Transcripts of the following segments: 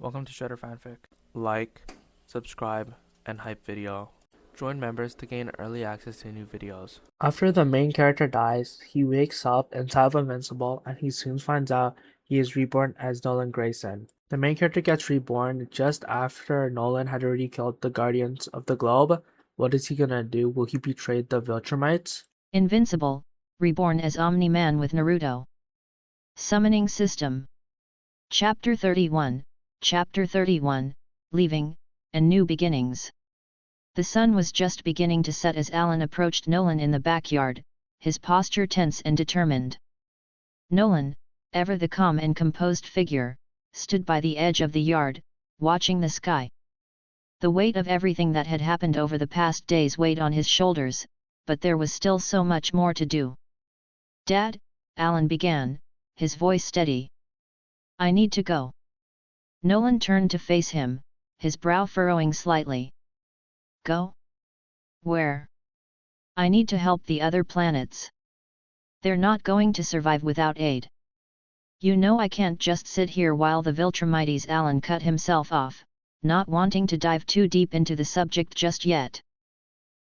Welcome to Shredder Fanfic. Like, subscribe, and hype video. Join members to gain early access to new videos. After the main character dies, he wakes up inside of Invincible and he soon finds out he is reborn as Nolan Grayson. The main character gets reborn just after Nolan had already killed the Guardians of the Globe. What is he gonna do? Will he betray the Viltrumites? Invincible, reborn as Omni-Man with Naruto. Summoning System. Chapter 31, Leaving, and New Beginnings. The sun was just beginning to set as Alan approached Nolan in the backyard, his posture tense and determined. Nolan, ever the calm and composed figure, stood by the edge of the yard, watching the sky. The weight of everything that had happened over the past days weighed on his shoulders, but there was still so much more to do. "Dad," Alan began, his voice steady. "I need to go." Nolan turned to face him, his brow furrowing slightly. "Go? Where?" "I need to help the other planets. They're not going to survive without aid. You know I can't just sit here while the Viltrumites." Alan cut himself off, not wanting to dive too deep into the subject just yet.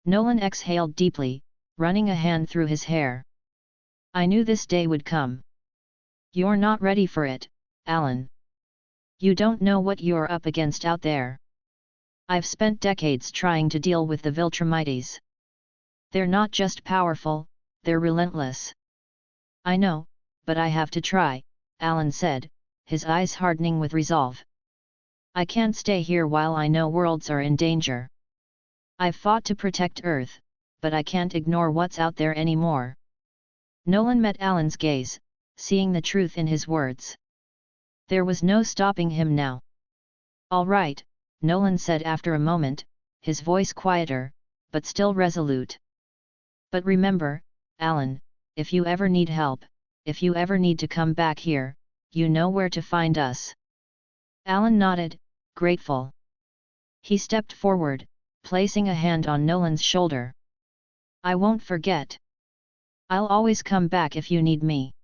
Nolan exhaled deeply, running a hand through his hair. "I knew this day would come. You're not ready for it, Alan. You don't know what you're up against out there. I've spent decades trying to deal with the Viltrumites. They're not just powerful, they're relentless." "I know, but I have to try," Alan said, his eyes hardening with resolve. "I can't stay here while I know worlds are in danger. I've fought to protect Earth, but I can't ignore what's out there anymore." Nolan met Alan's gaze, seeing the truth in his words. There was no stopping him now. "All right," Nolan said after a moment, his voice quieter, but still resolute. "But remember, Alan, if you ever need help, if you ever need to come back here, you know where to find us." Alan nodded, grateful. He stepped forward, placing a hand on Nolan's shoulder. "I won't forget. I'll always come back if you need me."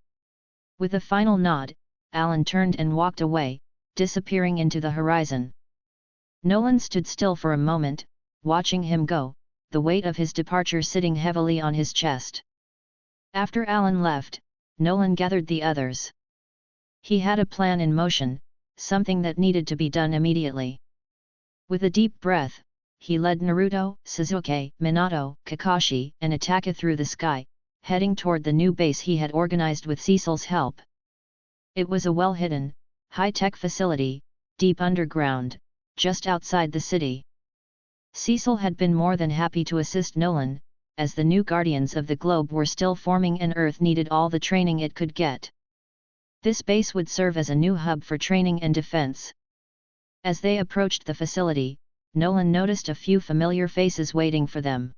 With a final nod, Alan turned and walked away, disappearing into the horizon. Nolan stood still for a moment, watching him go, the weight of his departure sitting heavily on his chest. After Alan left, Nolan gathered the others. He had a plan in motion, something that needed to be done immediately. With a deep breath, he led Naruto, Sasuke, Minato, Kakashi, and Itachi through the sky, heading toward the new base he had organized with Cecil's help. It was a well-hidden, high-tech facility, deep underground, just outside the city. Cecil had been more than happy to assist Nolan, as the new Guardians of the Globe were still forming and Earth needed all the training it could get. This base would serve as a new hub for training and defense. As they approached the facility, Nolan noticed a few familiar faces waiting for them.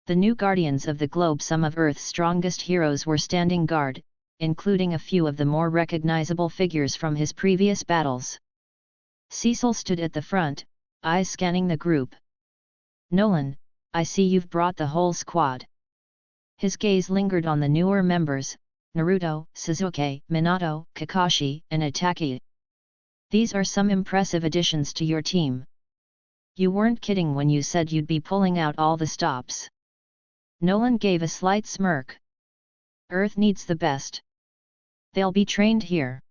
The new Guardians of the Globe, some of Earth's strongest heroes, were standing guard, including a few of the more recognizable figures from his previous battles. Cecil stood at the front, eyes scanning the group. "Nolan, I see you've brought the whole squad." His gaze lingered on the newer members, Naruto, Sasuke, Minato, Kakashi, and Itachi. "These are some impressive additions to your team. You weren't kidding when you said you'd be pulling out all the stops." Nolan gave a slight smirk. "Earth needs the best. They'll be trained here."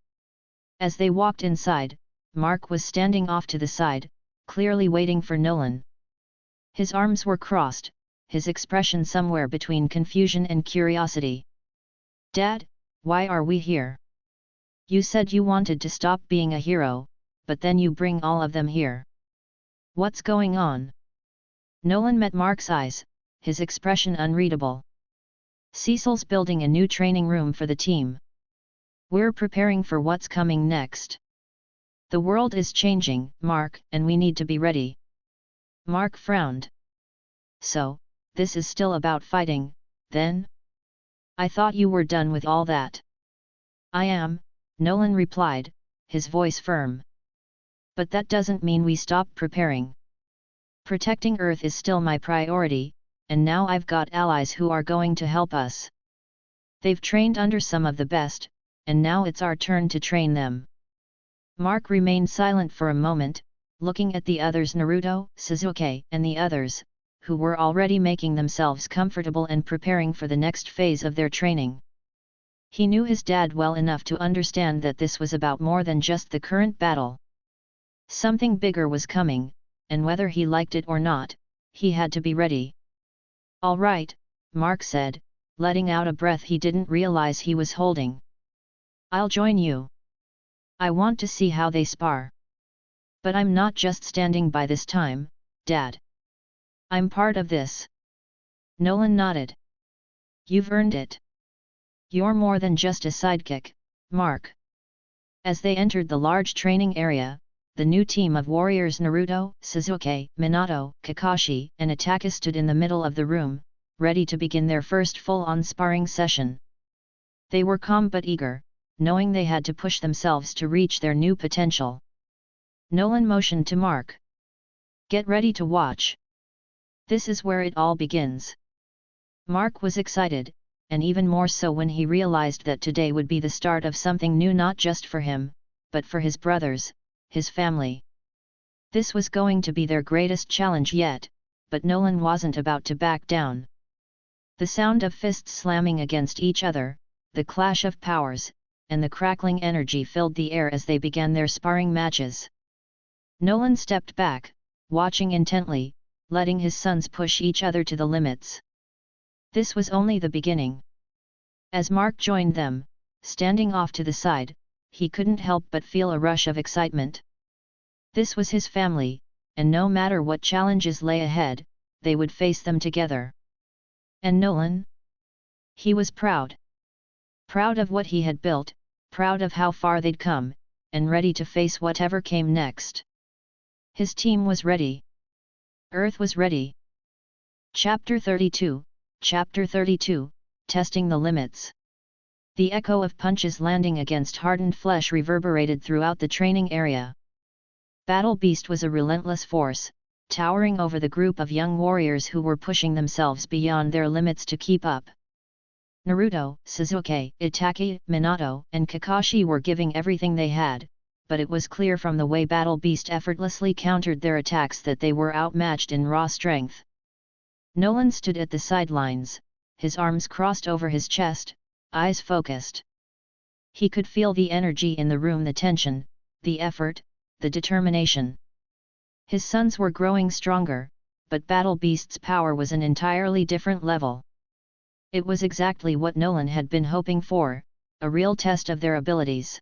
As they walked inside, Mark was standing off to the side, clearly waiting for Nolan. His arms were crossed, his expression somewhere between confusion and curiosity. "Dad, why are we here? You said you wanted to stop being a hero, but then you bring all of them here. What's going on?" Nolan met Mark's eyes, his expression unreadable. "Cecil's building a new training room for the team. We're preparing for what's coming next. The world is changing, Mark, and we need to be ready." Mark frowned. "So, this is still about fighting, then? I thought you were done with all that." "I am," Nolan replied, his voice firm. "But that doesn't mean we stop preparing. Protecting Earth is still my priority, and now I've got allies who are going to help us. They've trained under some of the best, and now it's our turn to train them." Mark remained silent for a moment, looking at the others, Naruto, Sasuke, and the others, who were already making themselves comfortable and preparing for the next phase of their training. He knew his dad well enough to understand that this was about more than just the current battle. Something bigger was coming, and whether he liked it or not, he had to be ready. "All right," Mark said, letting out a breath he didn't realize he was holding. "I'll join you. I want to see how they spar. But I'm not just standing by this time, Dad. I'm part of this." Nolan nodded. "You've earned it. You're more than just a sidekick, Mark." As they entered the large training area, the new team of warriors Naruto, Sasuke, Minato, Kakashi, and Itachi stood in the middle of the room, ready to begin their first full-on sparring session. They were calm but eager, knowing they had to push themselves to reach their new potential. Nolan motioned to Mark. "Get ready to watch. This is where it all begins." Mark was excited, and even more so when he realized that today would be the start of something new, not just for him, but for his brothers, his family. This was going to be their greatest challenge yet, but Nolan wasn't about to back down. The sound of fists slamming against each other, the clash of powers, and the crackling energy filled the air as they began their sparring matches. Nolan stepped back, watching intently, letting his sons push each other to the limits. This was only the beginning. As Mark joined them, standing off to the side, he couldn't help but feel a rush of excitement. This was his family, and no matter what challenges lay ahead, they would face them together. And Nolan? He was proud. Proud of what he had built, proud of how far they'd come, and ready to face whatever came next. His team was ready. Earth was ready. Chapter 32, Testing the Limits. The echo of punches landing against hardened flesh reverberated throughout the training area. Battle Beast was a relentless force, towering over the group of young warriors who were pushing themselves beyond their limits to keep up. Naruto, Sasuke, Itachi, Minato, and Kakashi were giving everything they had, but it was clear from the way Battle Beast effortlessly countered their attacks that they were outmatched in raw strength. Nolan stood at the sidelines, his arms crossed over his chest, eyes focused. He could feel the energy in the room, the tension, the effort, the determination. His sons were growing stronger, but Battle Beast's power was an entirely different level. It was exactly what Nolan had been hoping for, a real test of their abilities.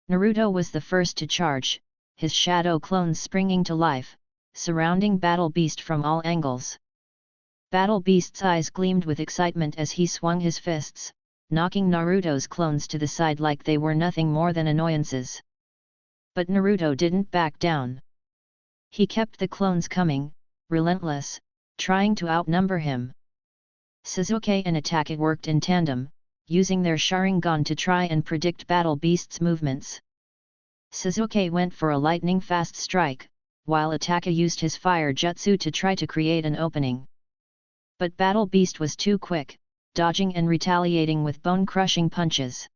Naruto was the first to charge, his shadow clones springing to life, surrounding Battle Beast from all angles. Battle Beast's eyes gleamed with excitement as he swung his fists, knocking Naruto's clones to the side like they were nothing more than annoyances. But Naruto didn't back down. He kept the clones coming, relentless, trying to outnumber him. Sasuke and Itachi worked in tandem, using their Sharingan to try and predict Battle Beast's movements. Sasuke went for a lightning-fast strike, while Itachi used his fire jutsu to try to create an opening. But Battle Beast was too quick, dodging and retaliating with bone-crushing punches.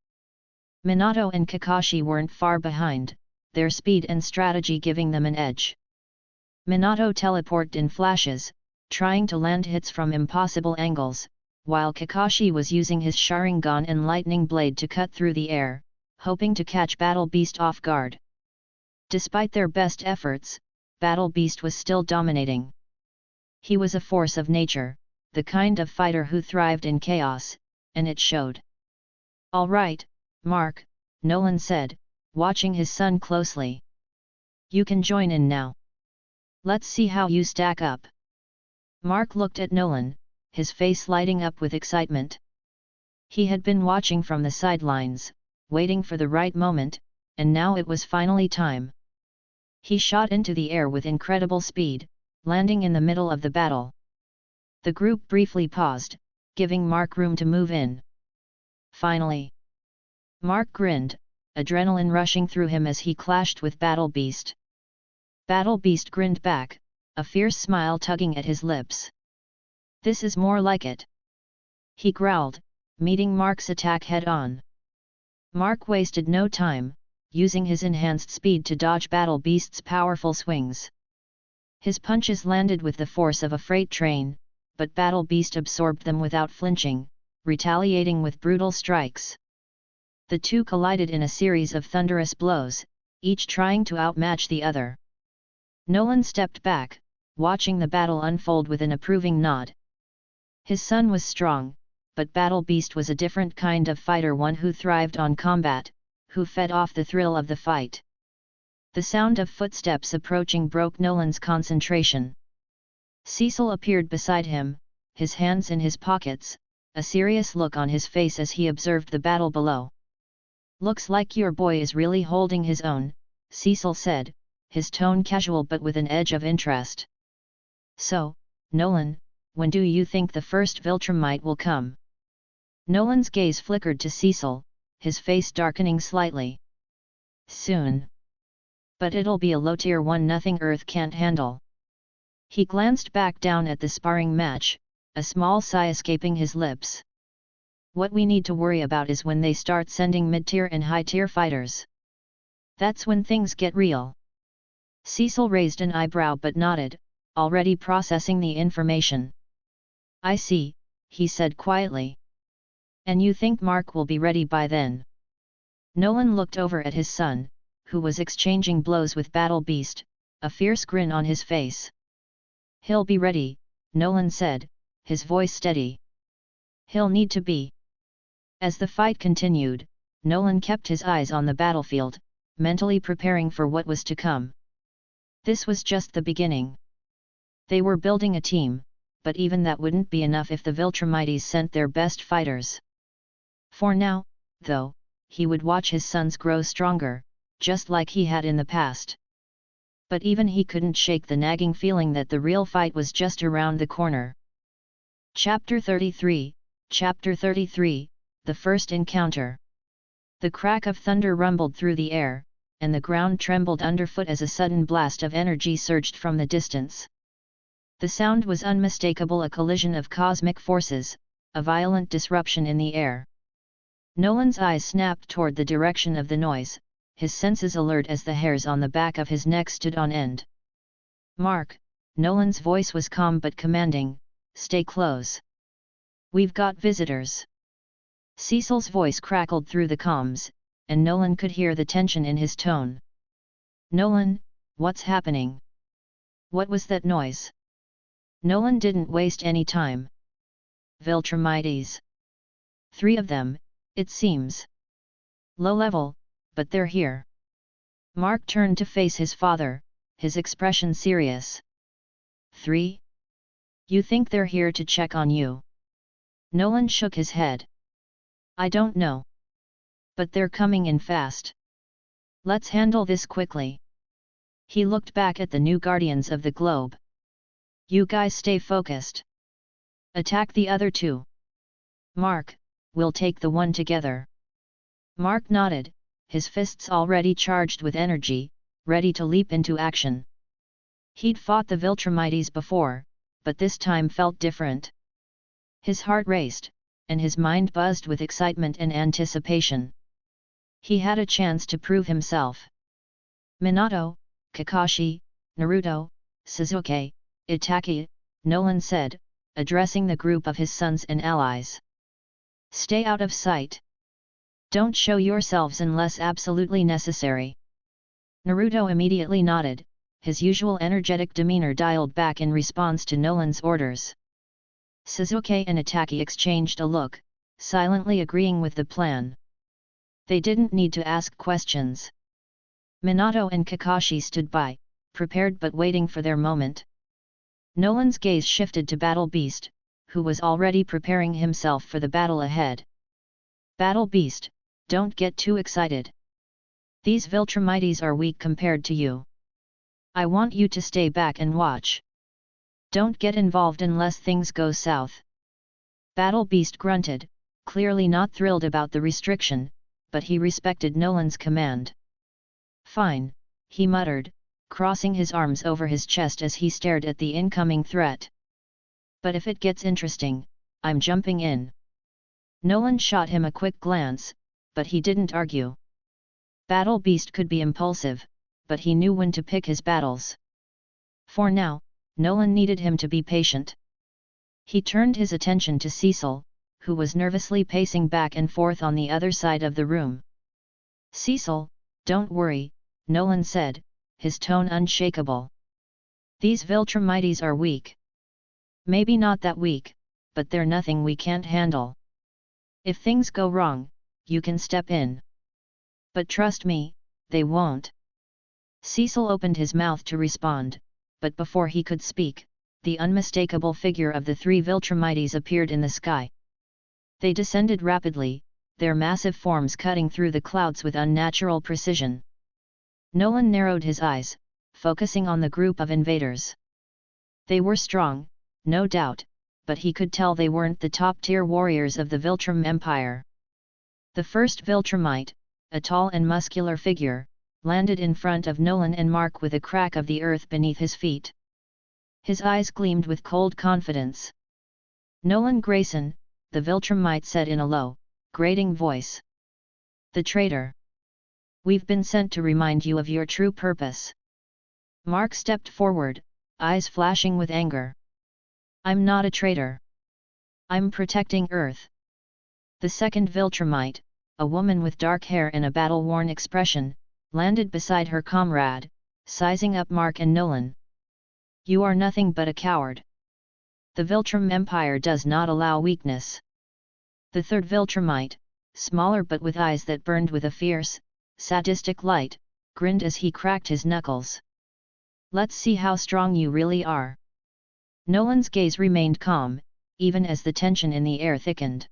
Minato and Kakashi weren't far behind, their speed and strategy giving them an edge. Minato teleported in flashes, trying to land hits from impossible angles, while Kakashi was using his Sharingan and lightning blade to cut through the air, hoping to catch Battle Beast off guard. Despite their best efforts, Battle Beast was still dominating. He was a force of nature, the kind of fighter who thrived in chaos, and it showed. "All right, Mark," Nolan said, watching his son closely. "You can join in now. Let's see how you stack up." Mark looked at Nolan, his face lighting up with excitement. He had been watching from the sidelines, waiting for the right moment, and now it was finally time. He shot into the air with incredible speed, landing in the middle of the battle. The group briefly paused, giving Mark room to move in. Finally. Mark grinned, adrenaline rushing through him as he clashed with Battle Beast. Battle Beast grinned back, a fierce smile tugging at his lips. "This is more like it," he growled, meeting Mark's attack head-on. Mark wasted no time, using his enhanced speed to dodge Battle Beast's powerful swings. His punches landed with the force of a freight train, but Battle Beast absorbed them without flinching, retaliating with brutal strikes. The two collided in a series of thunderous blows, each trying to outmatch the other. Nolan stepped back, watching the battle unfold with an approving nod. His son was strong, but Battle Beast was a different kind of fighter, one who thrived on combat, who fed off the thrill of the fight. The sound of footsteps approaching broke Nolan's concentration. Cecil appeared beside him, his hands in his pockets, a serious look on his face as he observed the battle below. "Looks like your boy is really holding his own," Cecil said, his tone casual but with an edge of interest. "So, Nolan, when do you think the first Viltrumite will come?" Nolan's gaze flickered to Cecil, his face darkening slightly. "Soon. But it'll be a low-tier one nothing Earth can't handle." He glanced back down at the sparring match, a small sigh escaping his lips. "What we need to worry about is when they start sending mid-tier and high-tier fighters. That's when things get real." Cecil raised an eyebrow but nodded, already processing the information. "I see," he said quietly. "And you think Mark will be ready by then?" Nolan looked over at his son, who was exchanging blows with Battle Beast, a fierce grin on his face. "He'll be ready," Nolan said, his voice steady. "He'll need to be." As the fight continued, Nolan kept his eyes on the battlefield, mentally preparing for what was to come. This was just the beginning. They were building a team, but even that wouldn't be enough if the Viltrumites sent their best fighters. For now, though, he would watch his sons grow stronger, just like he had in the past. But even he couldn't shake the nagging feeling that the real fight was just around the corner. Chapter 33, The First Encounter. The crack of thunder rumbled through the air, and the ground trembled underfoot as a sudden blast of energy surged from the distance. The sound was unmistakable, a collision of cosmic forces, a violent disruption in the air. Nolan's eyes snapped toward the direction of the noise, his senses alert as the hairs on the back of his neck stood on end. "Mark," Nolan's voice was calm but commanding, "stay close. We've got visitors." Cecil's voice crackled through the comms, and Nolan could hear the tension in his tone. "Nolan, what's happening? What was that noise?" Nolan didn't waste any time. "Viltrumites. 3 of them, it seems. Low level, but they're here." Mark turned to face his father, his expression serious. "3? You think they're here to check on you?" Nolan shook his head. "I don't know. But they're coming in fast. Let's handle this quickly." He looked back at the new guardians of the globe. "You guys stay focused. Attack the other 2. Mark, we'll take the one together." Mark nodded, his fists already charged with energy, ready to leap into action. He'd fought the Viltrumites before, but this time felt different. His heart raced, and his mind buzzed with excitement and anticipation. He had a chance to prove himself. "Minato, Kakashi, Naruto, Sasuke, Itachi," Nolan said, addressing the group of his sons and allies. "Stay out of sight. Don't show yourselves unless absolutely necessary." Naruto immediately nodded, his usual energetic demeanor dialed back in response to Nolan's orders. Sasuke and Itachi exchanged a look, silently agreeing with the plan. They didn't need to ask questions. Minato and Kakashi stood by, prepared but waiting for their moment. Nolan's gaze shifted to Battle Beast, who was already preparing himself for the battle ahead. "Battle Beast, don't get too excited. These Viltrumites are weak compared to you. I want you to stay back and watch. Don't get involved unless things go south." Battle Beast grunted, clearly not thrilled about the restriction, but he respected Nolan's command. "Fine," he muttered, crossing his arms over his chest as he stared at the incoming threat. "But if it gets interesting, I'm jumping in." Nolan shot him a quick glance, but he didn't argue. Battle Beast could be impulsive, but he knew when to pick his battles. For now, Nolan needed him to be patient. He turned his attention to Cecil, who was nervously pacing back and forth on the other side of the room. "Cecil, don't worry," Nolan said, his tone unshakable. "These Viltrumites are weak. Maybe not that weak, but they're nothing we can't handle. If things go wrong, you can step in. But trust me, they won't." Cecil opened his mouth to respond, but before he could speak, the unmistakable figure of the 3 Viltrumites appeared in the sky. They descended rapidly, their massive forms cutting through the clouds with unnatural precision. Nolan narrowed his eyes, focusing on the group of invaders. They were strong, no doubt, but he could tell they weren't the top-tier warriors of the Viltrum Empire. The first Viltrumite, a tall and muscular figure, landed in front of Nolan and Mark with a crack of the earth beneath his feet. His eyes gleamed with cold confidence. "Nolan Grayson," the Viltrumite said in a low, grating voice. "The traitor. We've been sent to remind you of your true purpose." Mark stepped forward, eyes flashing with anger. "I'm not a traitor. I'm protecting Earth." The second Viltrumite, a woman with dark hair and a battle-worn expression, landed beside her comrade, sizing up Mark and Nolan. "You are nothing but a coward. The Viltrum Empire does not allow weakness." The third Viltrumite, smaller but with eyes that burned with a fierce, sadistic light, grinned as he cracked his knuckles. "Let's see how strong you really are." Nolan's gaze remained calm, even as the tension in the air thickened.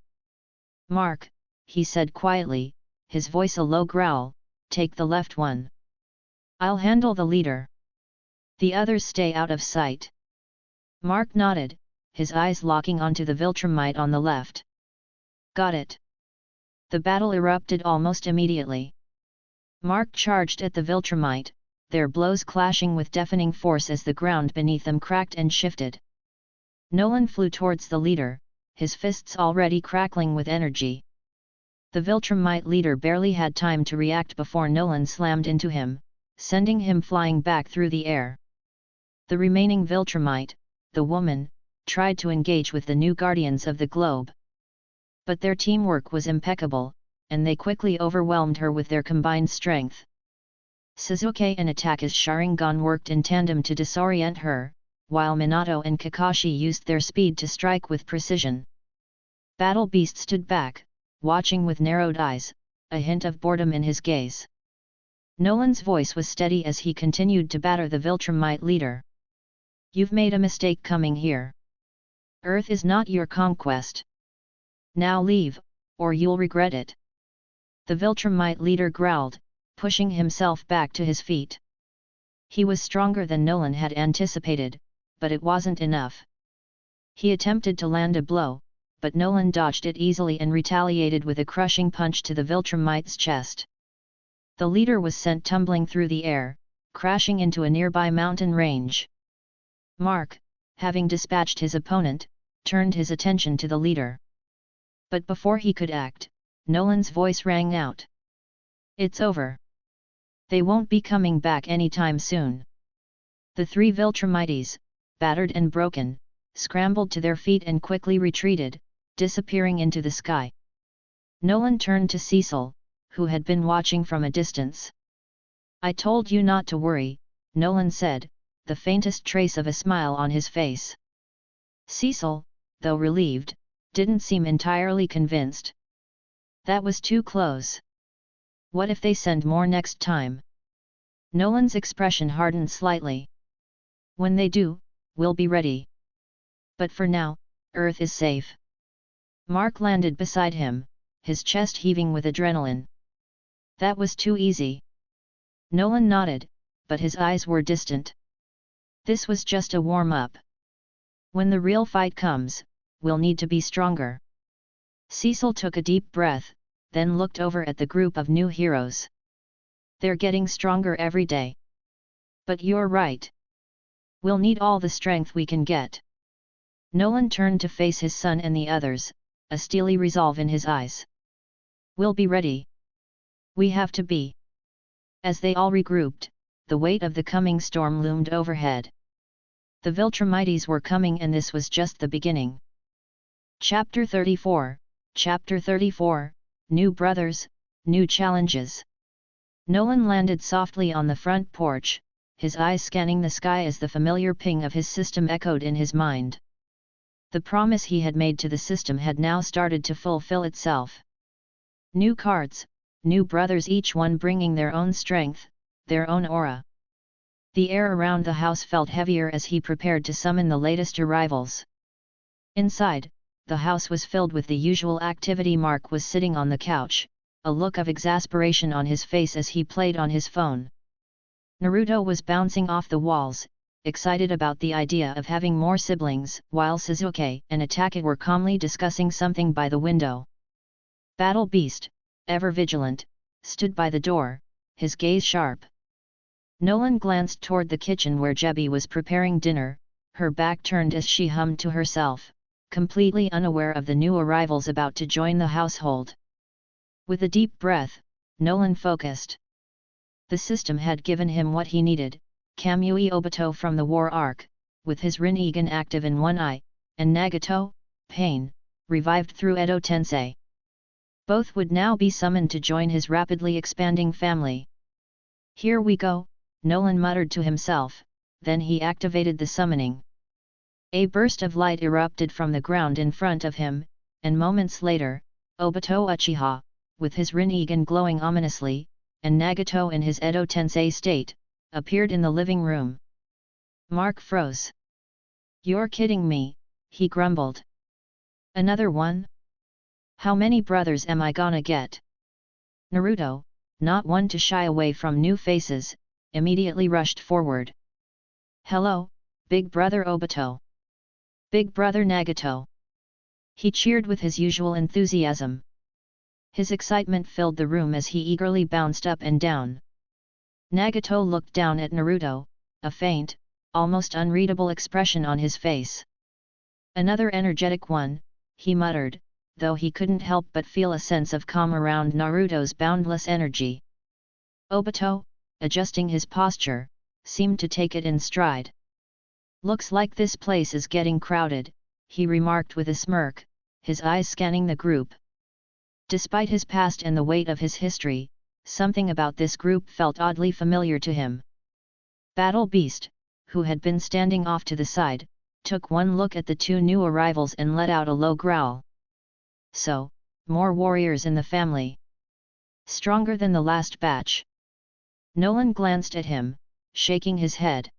"Mark," he said quietly, his voice a low growl, "take the left one. I'll handle the leader. The others stay out of sight." Mark nodded, his eyes locking onto the Viltrumite on the left. "Got it." The battle erupted almost immediately. Mark charged at the Viltrumite, their blows clashing with deafening force as the ground beneath them cracked and shifted. Nolan flew towards the leader, his fists already crackling with energy. The Viltrumite leader barely had time to react before Nolan slammed into him, sending him flying back through the air. The remaining Viltrumite, the woman, tried to engage with the new guardians of the globe. But their teamwork was impeccable, and they quickly overwhelmed her with their combined strength. Suzuki and Ataka's Sharingan worked in tandem to disorient her, while Minato and Kakashi used their speed to strike with precision. Battle Beast stood back, watching with narrowed eyes, a hint of boredom in his gaze. Nolan's voice was steady as he continued to batter the Viltrumite leader. "You've made a mistake coming here. Earth is not your conquest. Now leave, or you'll regret it." The Viltrumite leader growled, pushing himself back to his feet. He was stronger than Nolan had anticipated, but it wasn't enough. He attempted to land a blow, but Nolan dodged it easily and retaliated with a crushing punch to the Viltrumite's chest. The leader was sent tumbling through the air, crashing into a nearby mountain range. Mark, having dispatched his opponent, turned his attention to the leader. But before he could act, Nolan's voice rang out. "It's over. They won't be coming back anytime soon." The 3 Viltrumites, battered and broken, scrambled to their feet and quickly retreated, disappearing into the sky. Nolan turned to Cecil, who had been watching from a distance. "I told you not to worry," Nolan said, the faintest trace of a smile on his face. Cecil, though relieved, didn't seem entirely convinced. "That was too close. What if they send more next time?" Nolan's expression hardened slightly. "When they do, we'll be ready. But for now, Earth is safe." Mark landed beside him, his chest heaving with adrenaline. "That was too easy." Nolan nodded, but his eyes were distant. "This was just a warm-up. When the real fight comes, we'll need to be stronger." Cecil took a deep breath, then looked over at the group of new heroes. "They're getting stronger every day. But you're right. We'll need all the strength we can get." Nolan turned to face his son and the others, a steely resolve in his eyes. "We'll be ready. We have to be." As they all regrouped, the weight of the coming storm loomed overhead. The Viltrumites were coming, and this was just the beginning. Chapter 34, New Brothers, New Challenges. Nolan landed softly on the front porch, his eyes scanning the sky as the familiar ping of his system echoed in his mind. The promise he had made to the system had now started to fulfill itself. New cards, new brothers, each one bringing their own strength, their own aura. The air around the house felt heavier as he prepared to summon the latest arrivals. Inside, the house was filled with the usual activity. Mark was sitting on the couch, a look of exasperation on his face as he played on his phone. Naruto was bouncing off the walls, excited about the idea of having more siblings, while Sasuke and Itachi were calmly discussing something by the window. Battle Beast, ever vigilant, stood by the door, his gaze sharp. Nolan glanced toward the kitchen where Jebi was preparing dinner, her back turned as she hummed to herself, completely unaware of the new arrivals about to join the household. With a deep breath, Nolan focused. The system had given him what he needed, Kamui Obito from the War Arc, with his Rinnegan active in one eye, and Nagato, Pain, revived through Edo Tensei. Both would now be summoned to join his rapidly expanding family. Here we go, Nolan muttered to himself, then he activated the summoning. A burst of light erupted from the ground in front of him, and moments later, Obito Uchiha, with his Rinnegan glowing ominously, and Nagato in his Edo Tensei state, appeared in the living room. Mark froze. "You're kidding me," he grumbled. "Another one? How many brothers am I gonna get?" Naruto, not one to shy away from new faces, immediately rushed forward. "Hello, Big Brother Obito. Big Brother Nagato." He cheered with his usual enthusiasm. His excitement filled the room as he eagerly bounced up and down. Nagato looked down at Naruto, a faint, almost unreadable expression on his face. "Another energetic one," he muttered, though he couldn't help but feel a sense of calm around Naruto's boundless energy. Obito, adjusting his posture, seemed to take it in stride. "Looks like this place is getting crowded," he remarked with a smirk, his eyes scanning the group. Despite his past and the weight of his history, something about this group felt oddly familiar to him. Battle Beast, who had been standing off to the side, took one look at the two new arrivals and let out a low growl. "So, more warriors in the family. Stronger than the last batch." Nolan glanced at him, shaking his head.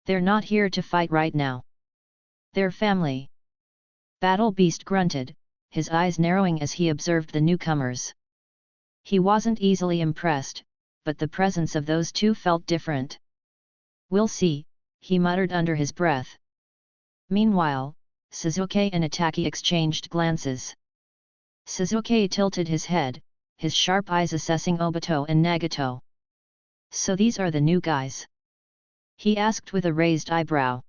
"They're not here to fight right now. They're family." Battle Beast grunted, his eyes narrowing as he observed the newcomers. He wasn't easily impressed, but the presence of those two felt different. "We'll see," he muttered under his breath. Meanwhile, Sasuke and Itachi exchanged glances. Sasuke tilted his head, his sharp eyes assessing Obito and Nagato. "So these are the new guys?" he asked with a raised eyebrow.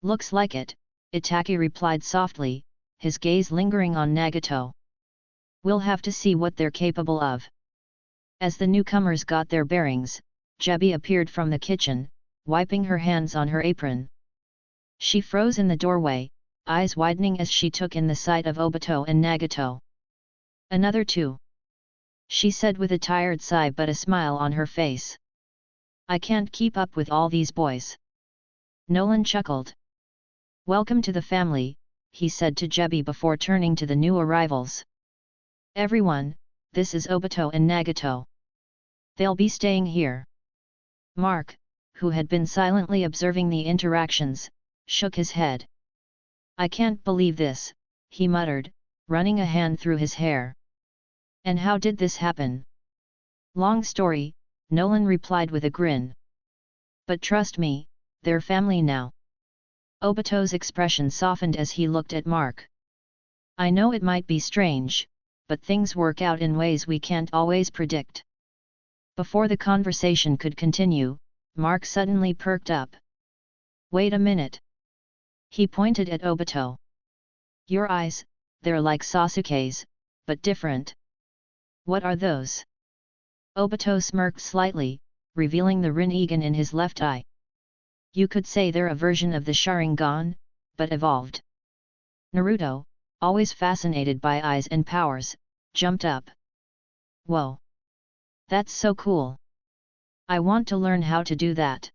"Looks like it," Itachi replied softly, his gaze lingering on Nagato. "We'll have to see what they're capable of." As the newcomers got their bearings, Jebi appeared from the kitchen, wiping her hands on her apron. She froze in the doorway, eyes widening as she took in the sight of Obito and Nagato. "Another two," she said with a tired sigh but a smile on her face. "I can't keep up with all these boys." Nolan chuckled. "Welcome to the family," he said to Jebi before turning to the new arrivals. "Everyone, this is Obito and Nagato. They'll be staying here." Mark, who had been silently observing the interactions, shook his head. "I can't believe this," he muttered, running a hand through his hair. "And how did this happen?" "Long story," Nolan replied with a grin. "But trust me, they're family now." Obito's expression softened as he looked at Mark. "I know it might be strange, but things work out in ways we can't always predict." Before the conversation could continue, Mark suddenly perked up. "Wait a minute." He pointed at Obito. "Your eyes, they're like Sasuke's, but different." "What are those?" Obito smirked slightly, revealing the Rinnegan in his left eye. You could say they're a version of the Sharingan, but evolved. Naruto, always fascinated by eyes and powers, jumped up. Whoa! That's so cool! I want to learn how to do that.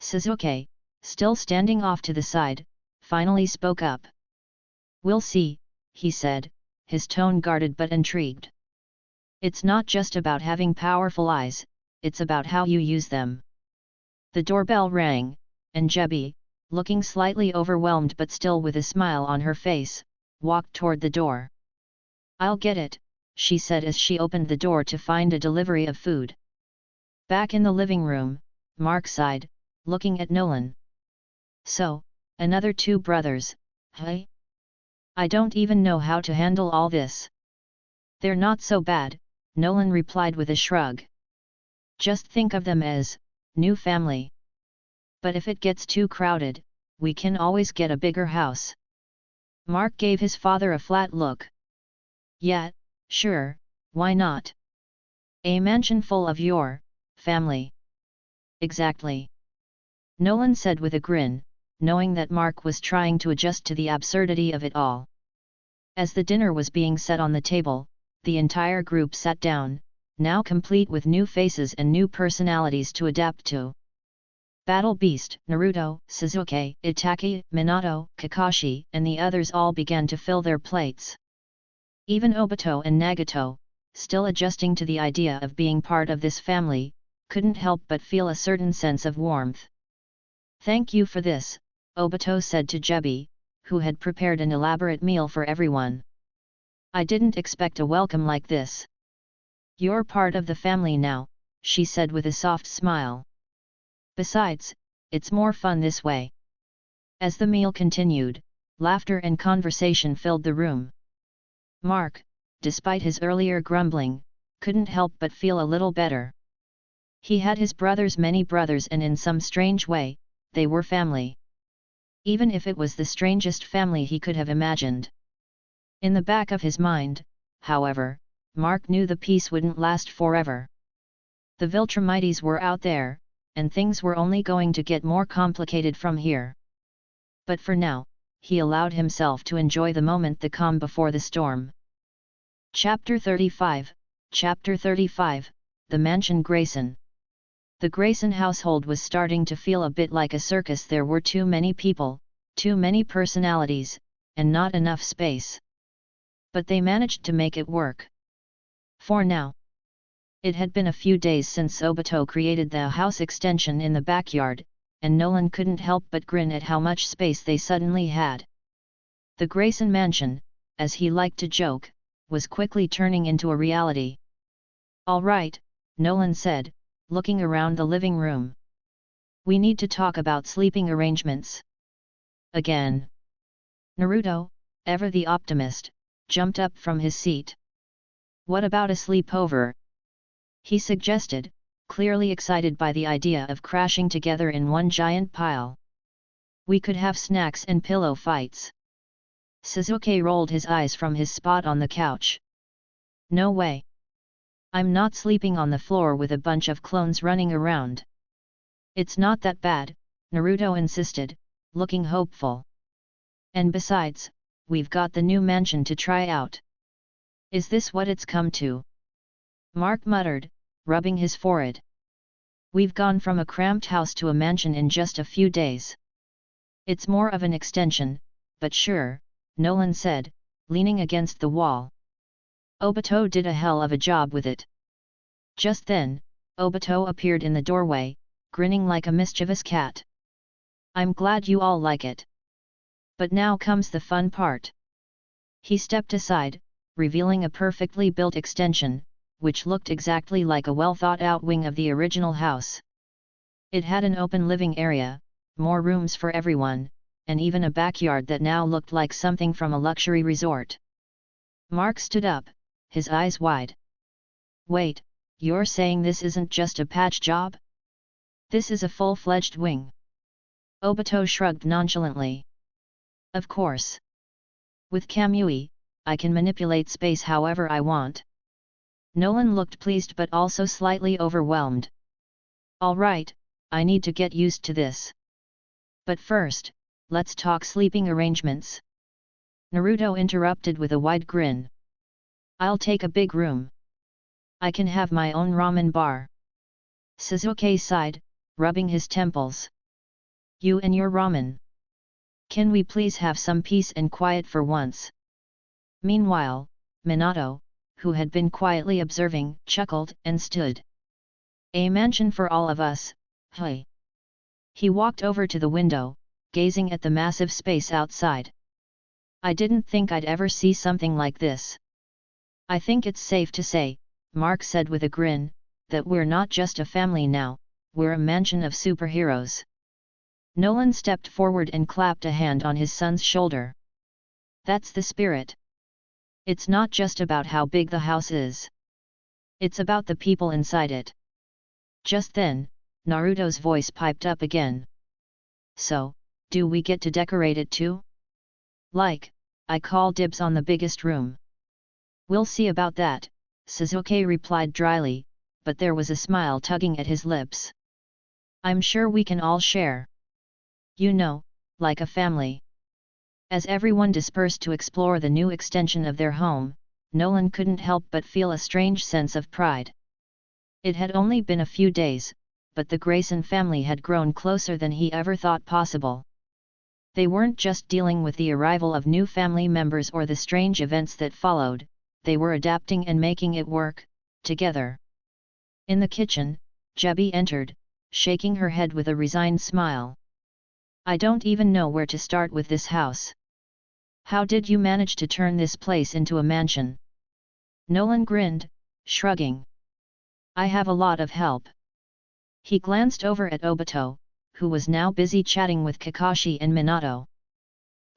Sasuke, still standing off to the side, finally spoke up. We'll see, he said, his tone guarded but intrigued. It's not just about having powerful eyes, it's about how you use them. The doorbell rang, and Jebi, looking slightly overwhelmed but still with a smile on her face, walked toward the door. I'll get it, she said as she opened the door to find a delivery of food. Back in the living room, Mark sighed, looking at Nolan. So, another two brothers, hey? I don't even know how to handle all this. They're not so bad, Nolan replied with a shrug. Just think of them as, new family. But if it gets too crowded, we can always get a bigger house. Mark gave his father a flat look. Yeah, sure, why not? A mansion full of your family. Exactly. Nolan said with a grin, knowing that Mark was trying to adjust to the absurdity of it all. As the dinner was being set on the table, the entire group sat down, now complete with new faces and new personalities to adapt to. Battle Beast, Naruto, Sasuke, Itachi, Minato, Kakashi, and the others all began to fill their plates. Even Obito and Nagato, still adjusting to the idea of being part of this family, couldn't help but feel a certain sense of warmth. Thank you for this, Obito said to Jebi, who had prepared an elaborate meal for everyone. I didn't expect a welcome like this. You're part of the family now, she said with a soft smile. Besides, it's more fun this way. As the meal continued, laughter and conversation filled the room. Mark, despite his earlier grumbling, couldn't help but feel a little better. He had his many brothers, and in some strange way, they were family. Even if it was the strangest family he could have imagined. In the back of his mind, however, Mark knew the peace wouldn't last forever. The Viltrumites were out there, and things were only going to get more complicated from here. But for now, he allowed himself to enjoy the moment, the calm before the storm. Chapter 35, The Mansion Grayson. The Grayson household was starting to feel a bit like a circus. There were too many people, too many personalities, and not enough space. But they managed to make it work. For now. It had been a few days since Obito created the house extension in the backyard, and Nolan couldn't help but grin at how much space they suddenly had. The Grayson mansion, as he liked to joke, was quickly turning into a reality. All right, Nolan said, looking around the living room. We need to talk about sleeping arrangements. Again. Naruto, ever the optimist, jumped up from his seat. What about a sleepover? He suggested, clearly excited by the idea of crashing together in one giant pile. We could have snacks and pillow fights. Sasuke rolled his eyes from his spot on the couch. No way. I'm not sleeping on the floor with a bunch of clones running around. It's not that bad, Naruto insisted, looking hopeful. And besides, we've got the new mansion to try out. Is this what it's come to? Mark muttered, rubbing his forehead. We've gone from a cramped house to a mansion in just a few days. It's more of an extension, but sure, Nolan said, leaning against the wall. Obito did a hell of a job with it. Just then, Obito appeared in the doorway, grinning like a mischievous cat. I'm glad you all like it. But now comes the fun part. He stepped aside, revealing a perfectly built extension, which looked exactly like a well-thought-out wing of the original house. It had an open living area, more rooms for everyone, and even a backyard that now looked like something from a luxury resort. Mark stood up, his eyes wide. Wait, you're saying this isn't just a patch job? This is a full-fledged wing. Obito shrugged nonchalantly. Of course. With Kamui, I can manipulate space however I want. Nolan looked pleased but also slightly overwhelmed. All right, I need to get used to this. But first, let's talk sleeping arrangements. Naruto interrupted with a wide grin. I'll take a big room. I can have my own ramen bar. Sasuke sighed, rubbing his temples. You and your ramen. Can we please have some peace and quiet for once? Meanwhile, Minato, who had been quietly observing, chuckled and stood. A mansion for all of us, hey. He walked over to the window, gazing at the massive space outside. I didn't think I'd ever see something like this. I think it's safe to say, Mark said with a grin, that we're not just a family now, we're a mansion of superheroes. Nolan stepped forward and clapped a hand on his son's shoulder. That's the spirit. It's not just about how big the house is. It's about the people inside it. Just then, Naruto's voice piped up again. So, do we get to decorate it too? Like, I call dibs on the biggest room. We'll see about that, Sasuke replied dryly, but there was a smile tugging at his lips. I'm sure we can all share. You know, like a family. As everyone dispersed to explore the new extension of their home, Nolan couldn't help but feel a strange sense of pride. It had only been a few days, but the Grayson family had grown closer than he ever thought possible. They weren't just dealing with the arrival of new family members or the strange events that followed, they were adapting and making it work, together. In the kitchen, Jebi entered, shaking her head with a resigned smile. I don't even know where to start with this house. How did you manage to turn this place into a mansion? Nolan grinned, shrugging. I have a lot of help. He glanced over at Obito, who was now busy chatting with Kakashi and Minato.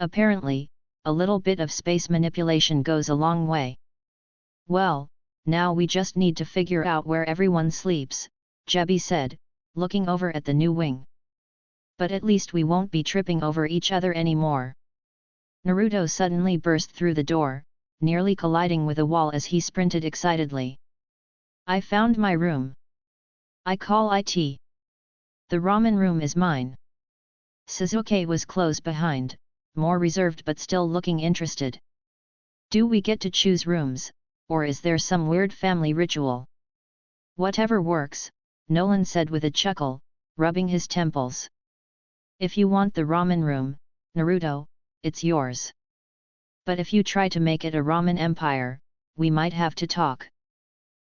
Apparently, a little bit of space manipulation goes a long way. Well, now we just need to figure out where everyone sleeps, Jebi said, looking over at the new wing. But at least we won't be tripping over each other anymore. Naruto suddenly burst through the door, nearly colliding with a wall as he sprinted excitedly. I found my room. I call it. The ramen room is mine. Sasuke was close behind, more reserved but still looking interested. Do we get to choose rooms, or is there some weird family ritual? Whatever works, Nolan said with a chuckle, rubbing his temples. If you want the ramen room, Naruto, it's yours. But if you try to make it a ramen empire, we might have to talk.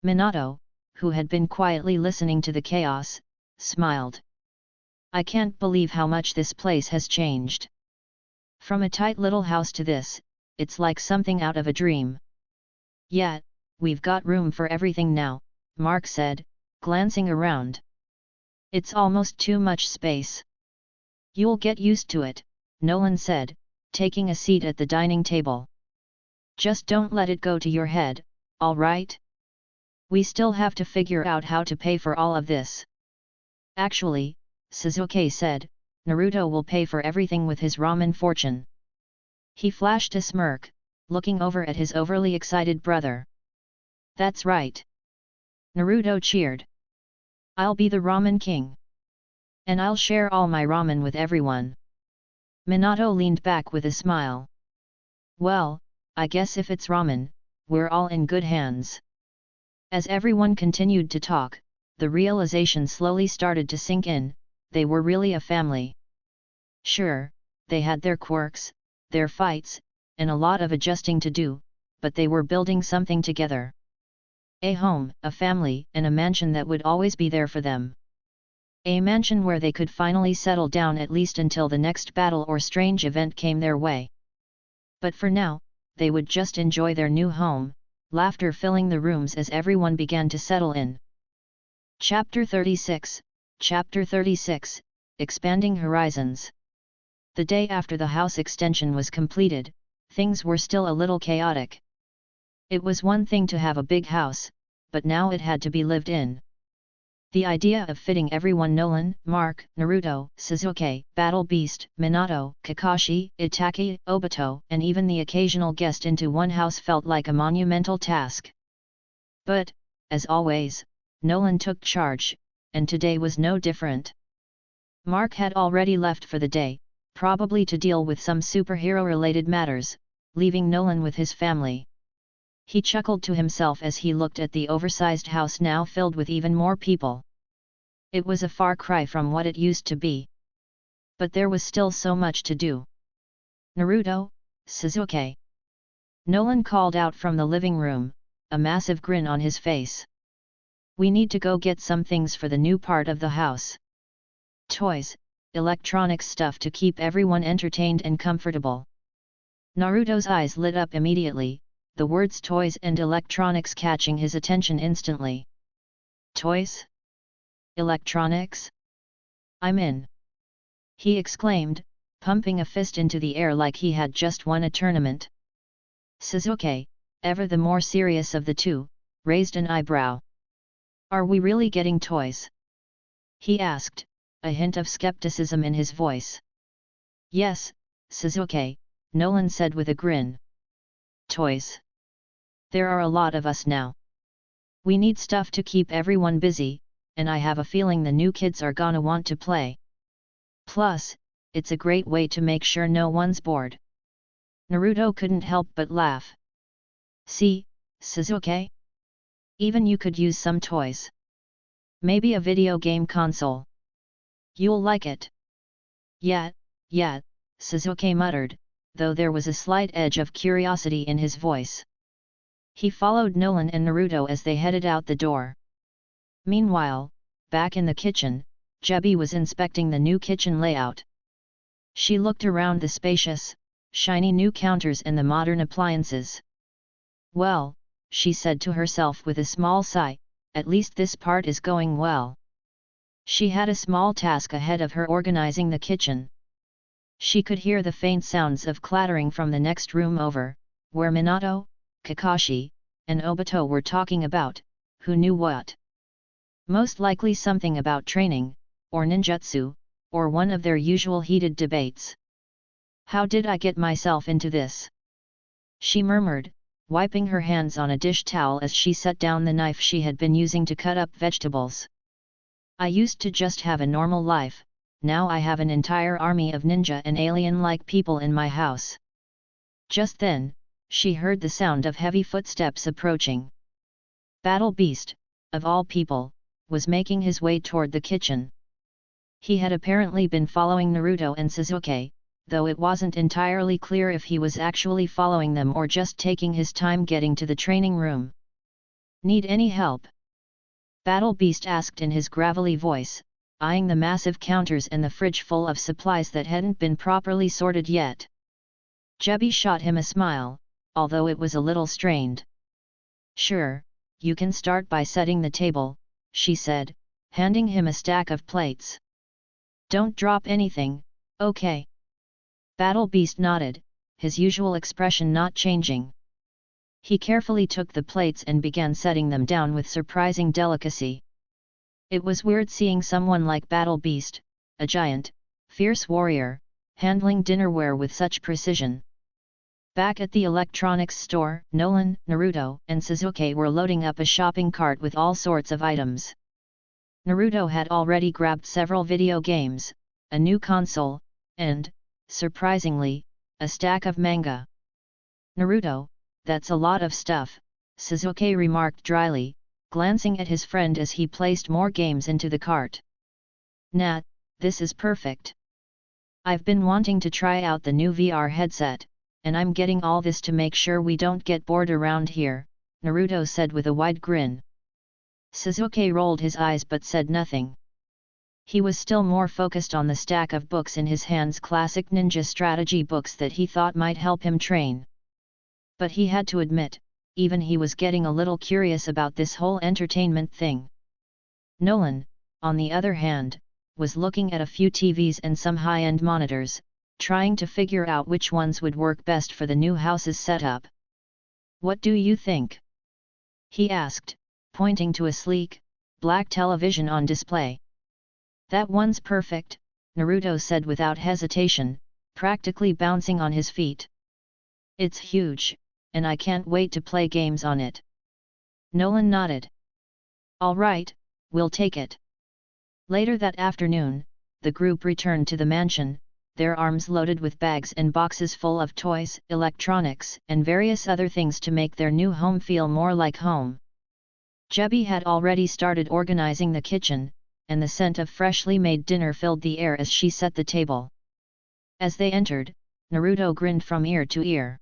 Minato, who had been quietly listening to the chaos, smiled. I can't believe how much this place has changed. From a tight little house to this, it's like something out of a dream. Yet, we've got room for everything now, Mark said, glancing around. It's almost too much space. You'll get used to it, Nolan said, taking a seat at the dining table. Just don't let it go to your head, all right? We still have to figure out how to pay for all of this. Actually, Sasuke said, Naruto will pay for everything with his ramen fortune. He flashed a smirk, looking over at his overly excited brother. That's right. Naruto cheered. I'll be the ramen king. And I'll share all my ramen with everyone. Minato leaned back with a smile. Well, I guess if it's ramen, we're all in good hands. As everyone continued to talk, the realization slowly started to sink in, they were really a family. Sure, they had their quirks, their fights, and a lot of adjusting to do, but they were building something together. A home, a family, and a mansion that would always be there for them. A mansion where they could finally settle down at least until the next battle or strange event came their way. But for now, they would just enjoy their new home, laughter filling the rooms as everyone began to settle in. Chapter 36, Expanding Horizons. The day after the house extension was completed, things were still a little chaotic. It was one thing to have a big house, but now it had to be lived in. The idea of fitting everyone Nolan, Mark, Naruto, Sasuke, Battle Beast, Minato, Kakashi, Itachi, Obito, and even the occasional guest into one house felt like a monumental task. But, as always, Nolan took charge, and today was no different. Mark had already left for the day, probably to deal with some superhero-related matters, leaving Nolan with his family. He chuckled to himself as he looked at the oversized house now filled with even more people. It was a far cry from what it used to be. But there was still so much to do. "Naruto, Sasuke." Nolan called out from the living room, a massive grin on his face. "We need to go get some things for the new part of the house. Toys, electronic stuff to keep everyone entertained and comfortable." Naruto's eyes lit up immediately, the words toys and electronics catching his attention instantly. "Toys? Electronics? I'm in!" he exclaimed, pumping a fist into the air like he had just won a tournament. Sasuke, ever the more serious of the two, raised an eyebrow. "Are we really getting toys?" he asked, a hint of skepticism in his voice. "Yes, Sasuke," Nolan said with a grin. "Toys? There are a lot of us now. We need stuff to keep everyone busy, and I have a feeling the new kids are gonna want to play. Plus, it's a great way to make sure no one's bored." Naruto couldn't help but laugh. "See, Sasuke? Even you could use some toys. Maybe a video game console. You'll like it." Yeah, Sasuke muttered, though there was a slight edge of curiosity in his voice. He followed Nolan and Naruto as they headed out the door. Meanwhile, back in the kitchen, Jebi was inspecting the new kitchen layout. She looked around the spacious, shiny new counters and the modern appliances. "Well," she said to herself with a small sigh, "at least this part is going well." She had a small task ahead of her organizing the kitchen. She could hear the faint sounds of clattering from the next room over, where Minato, Kakashi, and Obito were talking about, who knew what. Most likely something about training, or ninjutsu, or one of their usual heated debates. "How did I get myself into this?" she murmured, wiping her hands on a dish towel as she set down the knife she had been using to cut up vegetables. "I used to just have a normal life, now I have an entire army of ninja and alien-like people in my house." Just then, she heard the sound of heavy footsteps approaching. Battle Beast, of all people, was making his way toward the kitchen. He had apparently been following Naruto and Sasuke, though it wasn't entirely clear if he was actually following them or just taking his time getting to the training room. "Need any help?" Battle Beast asked in his gravelly voice, eyeing the massive counters and the fridge full of supplies that hadn't been properly sorted yet. Jebi shot him a smile, although it was a little strained. "Sure, you can start by setting the table," she said, handing him a stack of plates. "Don't drop anything, okay?" Battle Beast nodded, his usual expression not changing. He carefully took the plates and began setting them down with surprising delicacy. It was weird seeing someone like Battle Beast, a giant, fierce warrior, handling dinnerware with such precision. Back at the electronics store, Nolan, Naruto, and Sasuke were loading up a shopping cart with all sorts of items. Naruto had already grabbed several video games, a new console, and, surprisingly, a stack of manga. "Naruto, that's a lot of stuff," Sasuke remarked dryly, glancing at his friend as he placed more games into the cart. "Nah, this is perfect. I've been wanting to try out the new VR headset, and I'm getting all this to make sure we don't get bored around here," Naruto said with a wide grin. Sasuke rolled his eyes but said nothing. He was still more focused on the stack of books in his hands, classic ninja strategy books that he thought might help him train. But he had to admit, even he was getting a little curious about this whole entertainment thing. Nolan, on the other hand, was looking at a few TVs and some high-end monitors, trying to figure out which ones would work best for the new house's setup. "What do you think?" he asked, pointing to a sleek, black television on display. "That one's perfect," Naruto said without hesitation, practically bouncing on his feet. "It's huge, and I can't wait to play games on it." Nolan nodded. All right, we'll take it. Later that afternoon, the group returned to the mansion, their arms loaded with bags and boxes full of toys, electronics, and various other things to make their new home feel more like home. Jebi had already started organizing the kitchen, and the scent of freshly made dinner filled the air as she set the table. As they entered, Naruto grinned from ear to ear.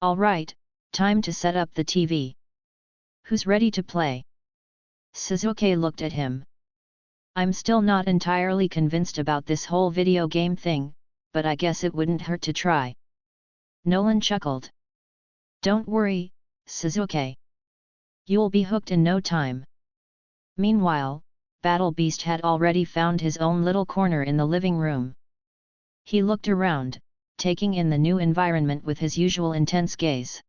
All right, time to set up the TV. Who's ready to play? Sasuke looked at him. I'm still not entirely convinced about this whole video game thing, but I guess it wouldn't hurt to try. Nolan chuckled. Don't worry, Sasuke. You'll be hooked in no time. Meanwhile, Battle Beast had already found his own little corner in the living room. He looked around, taking in the new environment with his usual intense gaze.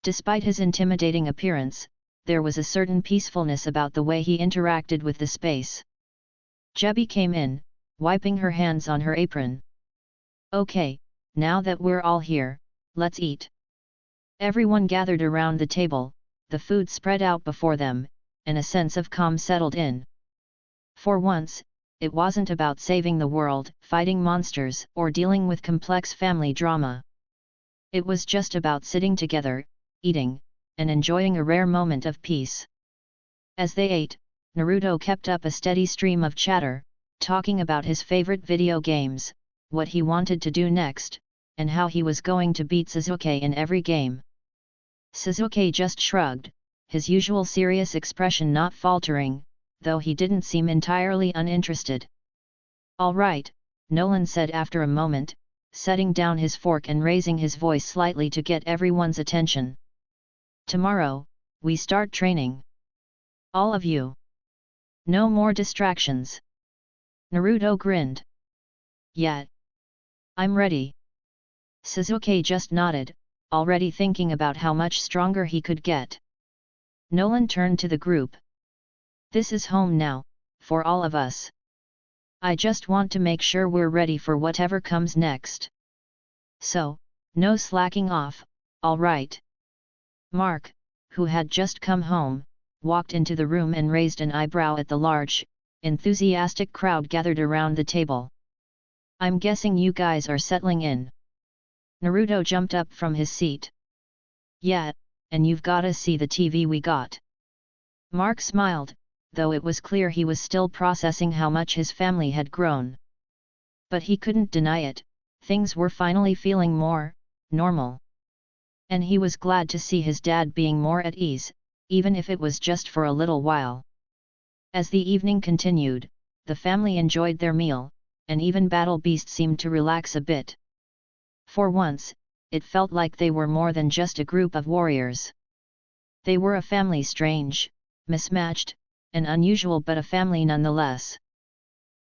Despite his intimidating appearance, there was a certain peacefulness about the way he interacted with the space. Jebi came in, wiping her hands on her apron. Okay, now that we're all here, let's eat. Everyone gathered around the table, the food spread out before them, and a sense of calm settled in. For once, it wasn't about saving the world, fighting monsters, or dealing with complex family drama. It was just about sitting together, eating, and enjoying a rare moment of peace. As they ate, Naruto kept up a steady stream of chatter, talking about his favorite video games, what he wanted to do next, and how he was going to beat Sasuke in every game. Sasuke just shrugged, his usual serious expression not faltering, though he didn't seem entirely uninterested. All right, Nolan said after a moment, setting down his fork and raising his voice slightly to get everyone's attention. Tomorrow, we start training. All of you. No more distractions. Naruto grinned. Yeah. I'm ready. Sasuke just nodded, already thinking about how much stronger he could get. Nolan turned to the group. This is home now, for all of us. I just want to make sure we're ready for whatever comes next. So, no slacking off, all right. Mark, who had just come home, walked into the room and raised an eyebrow at the large, enthusiastic crowd gathered around the table. I'm guessing you guys are settling in. Naruto jumped up from his seat. Yeah, and you've gotta see the TV we got. Mark smiled, though it was clear he was still processing how much his family had grown. But he couldn't deny it, things were finally feeling more normal. And he was glad to see his dad being more at ease, even if it was just for a little while. As the evening continued, the family enjoyed their meal, and even Battle Beast seemed to relax a bit. For once, it felt like they were more than just a group of warriors. They were a family, strange, mismatched, and unusual, but a family nonetheless.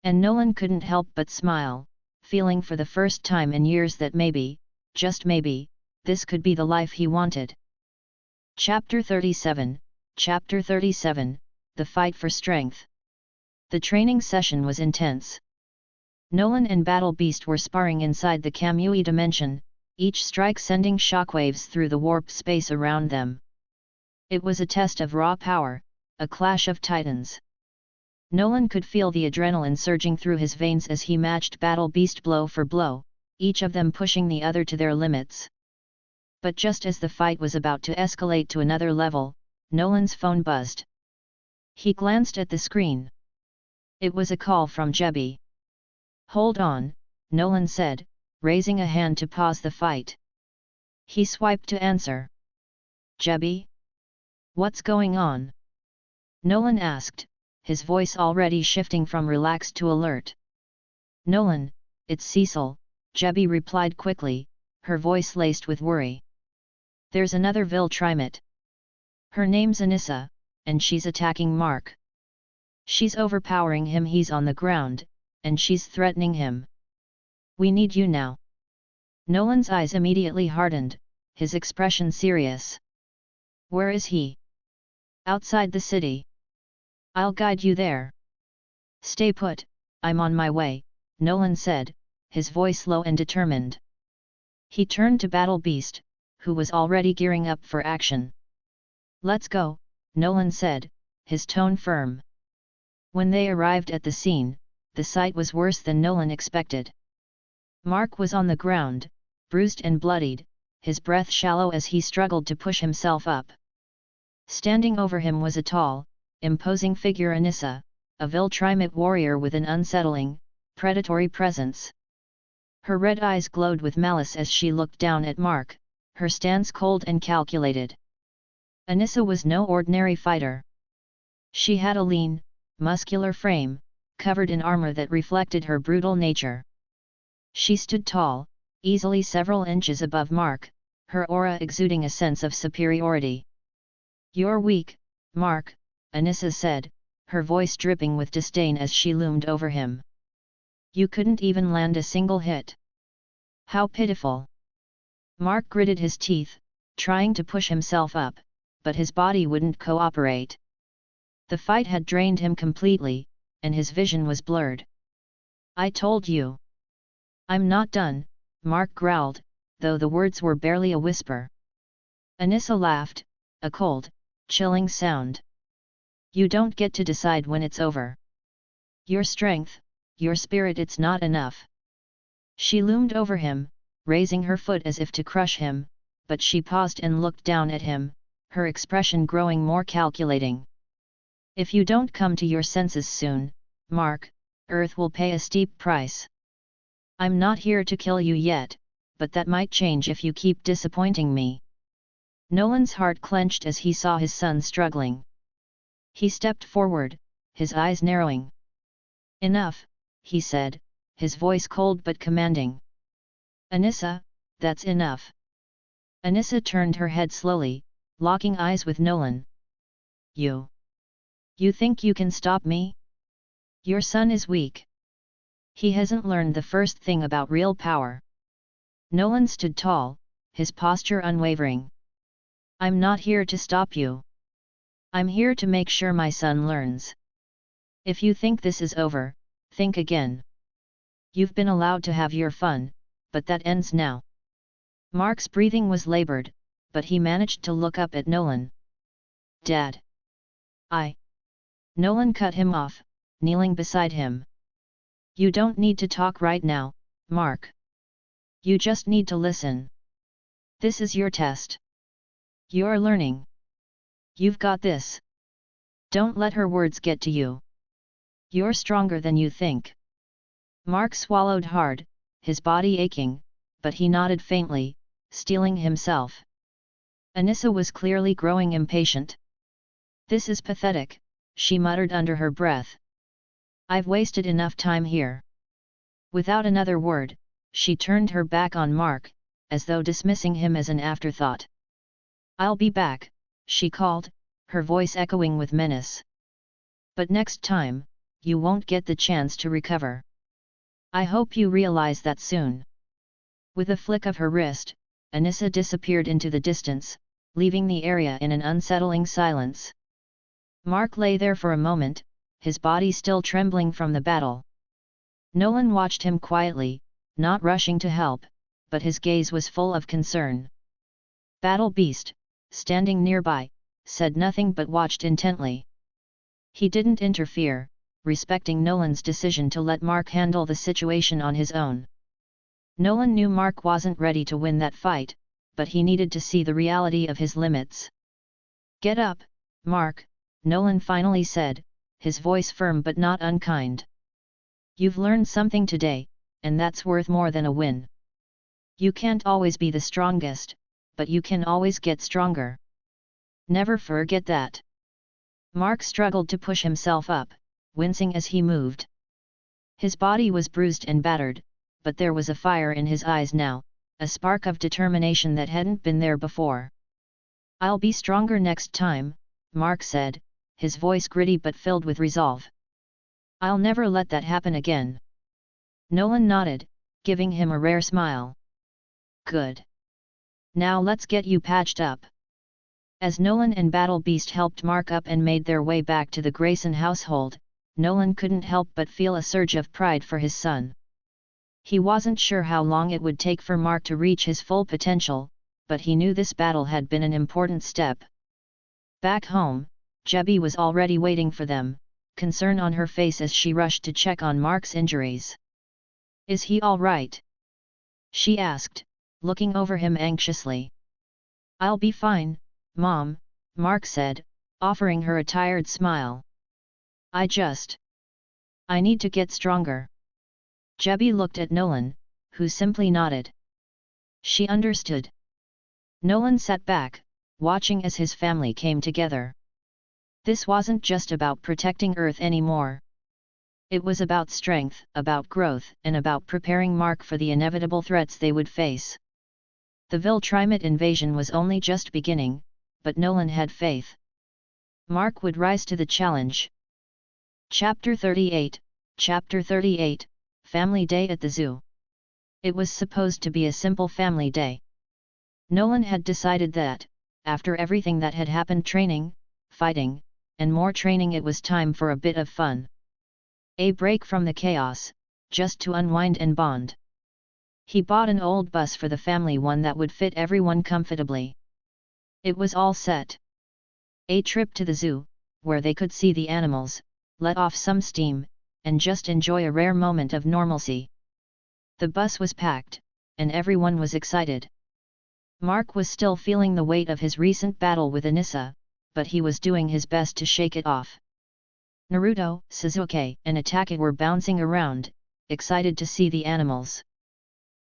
And Nolan couldn't help but smile, feeling for the first time in years that maybe, just maybe, this could be the life he wanted. Chapter 37, The Fight for Strength. The training session was intense. Nolan and Battle Beast were sparring inside the Kamui dimension, each strike sending shockwaves through the warp space around them. It was a test of raw power, a clash of titans. Nolan could feel the adrenaline surging through his veins as he matched Battle Beast blow for blow, each of them pushing the other to their limits. But just as the fight was about to escalate to another level, Nolan's phone buzzed. He glanced at the screen. It was a call from Jebi. Hold on, Nolan said, raising a hand to pause the fight. He swiped to answer. Jebi? What's going on? Nolan asked, his voice already shifting from relaxed to alert. Nolan, it's Cecil, Jebi replied quickly, her voice laced with worry. There's another Viltrumite. Her name's Anissa, and she's attacking Mark. She's overpowering him, he's on the ground, and she's threatening him. We need you now. Nolan's eyes immediately hardened, his expression serious. Where is he? Outside the city. I'll guide you there. Stay put, I'm on my way, Nolan said, his voice low and determined. He turned to Battle Beast, who was already gearing up for action. "Let's go," Nolan said, his tone firm. When they arrived at the scene, the sight was worse than Nolan expected. Mark was on the ground, bruised and bloodied, his breath shallow as he struggled to push himself up. Standing over him was a tall, imposing figure, Anissa, a Viltrimate warrior with an unsettling, predatory presence. Her red eyes glowed with malice as she looked down at Mark, her stance cold and calculated. Anissa was no ordinary fighter. She had a lean, muscular frame, covered in armor that reflected her brutal nature. She stood tall, easily several inches above Mark, her aura exuding a sense of superiority. "You're weak, Mark," Anissa said, her voice dripping with disdain as she loomed over him. "You couldn't even land a single hit. How pitiful." Mark gritted his teeth, trying to push himself up, but his body wouldn't cooperate. The fight had drained him completely, and his vision was blurred. "I told you." "I'm not done," Mark growled, though the words were barely a whisper. Anissa laughed, a cold, chilling sound. "You don't get to decide when it's over. Your strength, your spirit, it's not enough." She loomed over him, raising her foot as if to crush him, but she paused and looked down at him, her expression growing more calculating. "If you don't come to your senses soon, Mark, Earth will pay a steep price. I'm not here to kill you yet, but that might change if you keep disappointing me." Nolan's heart clenched as he saw his son struggling. He stepped forward, his eyes narrowing. "Enough," he said, his voice cold but commanding. "Anissa, that's enough." Anissa turned her head slowly, locking eyes with Nolan. You think you can stop me? Your son is weak. He hasn't learned the first thing about real power." Nolan stood tall, his posture unwavering. "I'm not here to stop you. I'm here to make sure my son learns. If you think this is over, think again. You've been allowed to have your fun, but that ends now." Mark's breathing was labored, but he managed to look up at Nolan. "Dad." Nolan cut him off, kneeling beside him. "You don't need to talk right now, Mark. You just need to listen. This is your test. You're learning. You've got this. Don't let her words get to you. You're stronger than you think." Mark swallowed hard, his body aching, but he nodded faintly, steeling himself. Anissa was clearly growing impatient. "This is pathetic," she muttered under her breath. "I've wasted enough time here." Without another word, she turned her back on Mark, as though dismissing him as an afterthought. "I'll be back," she called, her voice echoing with menace. "But next time, you won't get the chance to recover. I hope you realize that soon." With a flick of her wrist, Anissa disappeared into the distance, leaving the area in an unsettling silence. Mark lay there for a moment, his body still trembling from the battle. Nolan watched him quietly, not rushing to help, but his gaze was full of concern. Battle Beast, standing nearby, said nothing but watched intently. He didn't interfere, respecting Nolan's decision to let Mark handle the situation on his own. Nolan knew Mark wasn't ready to win that fight, but he needed to see the reality of his limits. "Get up, Mark," Nolan finally said, his voice firm but not unkind. "You've learned something today, and that's worth more than a win. You can't always be the strongest, but you can always get stronger. Never forget that." Mark struggled to push himself up, wincing as he moved. His body was bruised and battered, but there was a fire in his eyes now, a spark of determination that hadn't been there before. "I'll be stronger next time," Mark said, his voice gritty but filled with resolve. "I'll never let that happen again." Nolan nodded, giving him a rare smile. "Good. Now let's get you patched up." As Nolan and Battle Beast helped Mark up and made their way back to the Grayson household, Nolan couldn't help but feel a surge of pride for his son. He wasn't sure how long it would take for Mark to reach his full potential, but he knew this battle had been an important step. Back home, Jebby was already waiting for them, concern on her face as she rushed to check on Mark's injuries. "Is he all right?" she asked, looking over him anxiously. "I'll be fine, Mom," Mark said, offering her a tired smile. I need to get stronger." Jebby looked at Nolan, who simply nodded. She understood. Nolan sat back, watching as his family came together. This wasn't just about protecting Earth anymore. It was about strength, about growth, and about preparing Mark for the inevitable threats they would face. The Viltrimate invasion was only just beginning, but Nolan had faith. Mark would rise to the challenge. Chapter 38, Family Day at the Zoo. It was supposed to be a simple family day. Nolan had decided that, after everything that had happened, training, fighting, and more training, it was time for a bit of fun. A break from the chaos, just to unwind and bond. He bought an old bus for the family, one that would fit everyone comfortably. It was all set. A trip to the zoo, where they could see the animals, let off some steam, and just enjoy a rare moment of normalcy. The bus was packed, and everyone was excited. Mark was still feeling the weight of his recent battle with Anissa, but he was doing his best to shake it off. Naruto, Sasuke, and Itachi were bouncing around, excited to see the animals.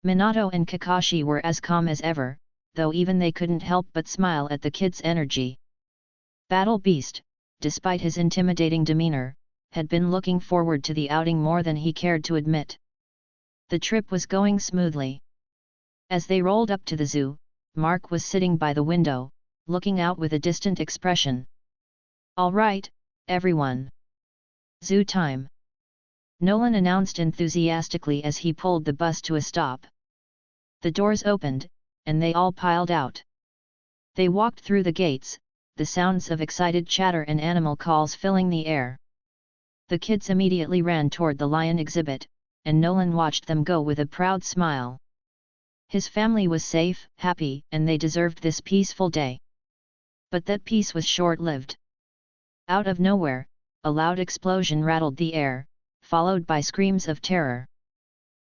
Minato and Kakashi were as calm as ever, though even they couldn't help but smile at the kids' energy. Battle Beast, despite his intimidating demeanor, had been looking forward to the outing more than he cared to admit. The trip was going smoothly. As they rolled up to the zoo, Mark was sitting by the window, looking out with a distant expression. "All right, everyone. Zoo time," Nolan announced enthusiastically as he pulled the bus to a stop. The doors opened, and they all piled out. They walked through the gates, the sounds of excited chatter and animal calls filling the air. The kids immediately ran toward the lion exhibit, and Nolan watched them go with a proud smile. His family was safe, happy, and they deserved this peaceful day. But that peace was short-lived. Out of nowhere, a loud explosion rattled the air, followed by screams of terror.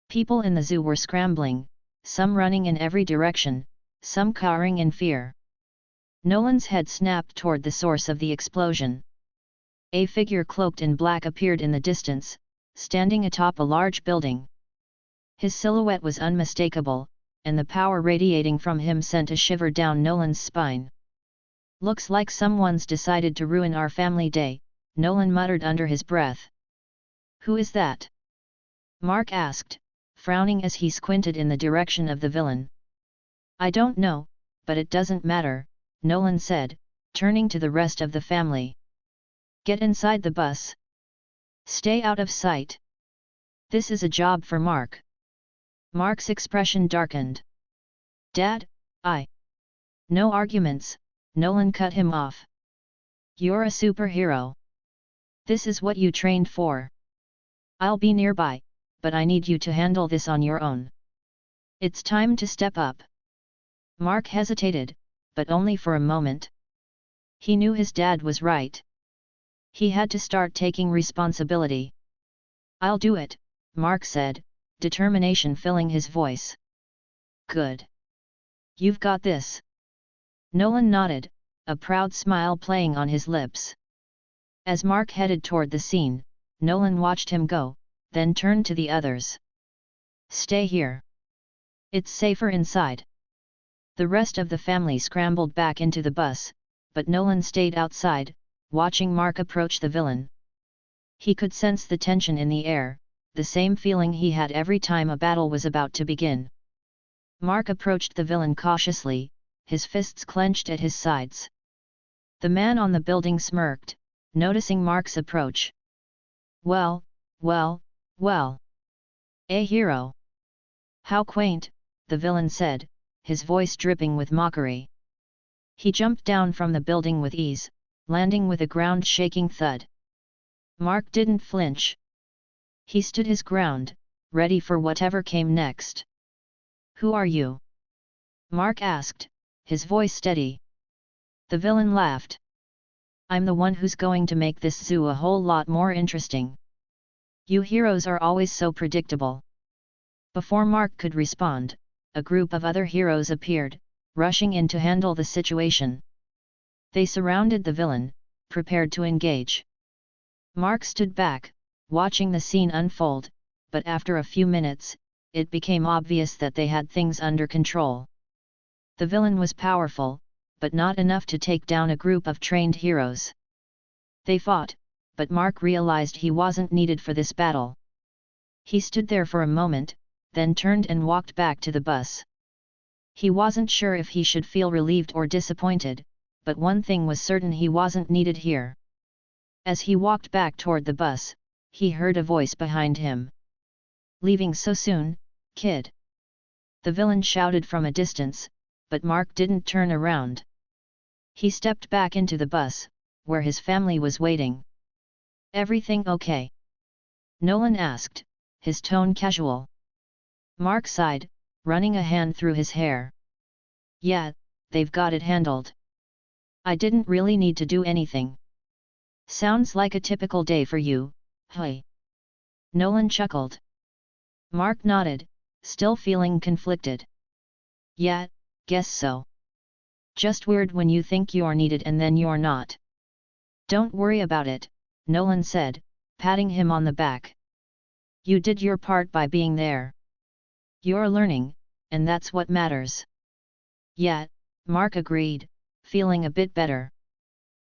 People in the zoo were scrambling, some running in every direction, some cowering in fear. Nolan's head snapped toward the source of the explosion. A figure cloaked in black appeared in the distance, standing atop a large building. His silhouette was unmistakable, and the power radiating from him sent a shiver down Nolan's spine. "Looks like someone's decided to ruin our family day," Nolan muttered under his breath. "Who is that?" Mark asked, frowning as he squinted in the direction of the villain. "I don't know, but it doesn't matter," Nolan said, turning to the rest of the family. "Get inside the bus. Stay out of sight. This is a job for Mark." Mark's expression darkened. "Dad, No arguments," Nolan cut him off. "You're a superhero. This is what you trained for. I'll be nearby, but I need you to handle this on your own. It's time to step up." Mark hesitated, but only for a moment. He knew his dad was right. He had to start taking responsibility. "I'll do it," Mark said, determination filling his voice. "Good. You've got this." Nolan nodded, a proud smile playing on his lips. As Mark headed toward the scene, Nolan watched him go, then turned to the others. "Stay here. It's safer inside." The rest of the family scrambled back into the bus, but Nolan stayed outside, watching Mark approach the villain. He could sense the tension in the air, the same feeling he had every time a battle was about to begin. Mark approached the villain cautiously, his fists clenched at his sides. The man on the building smirked, noticing Mark's approach. Well. A hero. How quaint," the villain said, his voice dripping with mockery. He jumped down from the building with ease, landing with a ground-shaking thud. Mark didn't flinch. He stood his ground, ready for whatever came next. "Who are you?" Mark asked, his voice steady. The villain laughed. I'm the one who's going to make this zoo a whole lot more interesting. You heroes are always so predictable. Before Mark could respond, a group of other heroes appeared, rushing in to handle the situation. They surrounded the villain, prepared to engage. Mark stood back, watching the scene unfold, but after a few minutes, it became obvious that they had things under control. The villain was powerful, but not enough to take down a group of trained heroes. They fought, but Mark realized he wasn't needed for this battle. He stood there for a moment, then turned and walked back to the bus. He wasn't sure if he should feel relieved or disappointed, but one thing was certain: he wasn't needed here. As he walked back toward the bus, he heard a voice behind him. "Leaving so soon, kid?" The villain shouted from a distance, but Mark didn't turn around. He stepped back into the bus, where his family was waiting. "Everything okay?" Nolan asked, his tone casual. Mark sighed, running a hand through his hair. "Yeah, they've got it handled. I didn't really need to do anything." "Sounds like a typical day for you, hey?" Nolan chuckled. Mark nodded, still feeling conflicted. "Yeah, guess so. Just weird when you think you're needed and then you're not." "Don't worry about it," Nolan said, patting him on the back. "You did your part by being there. You're learning, and that's what matters." "Yeah," Mark agreed, feeling a bit better.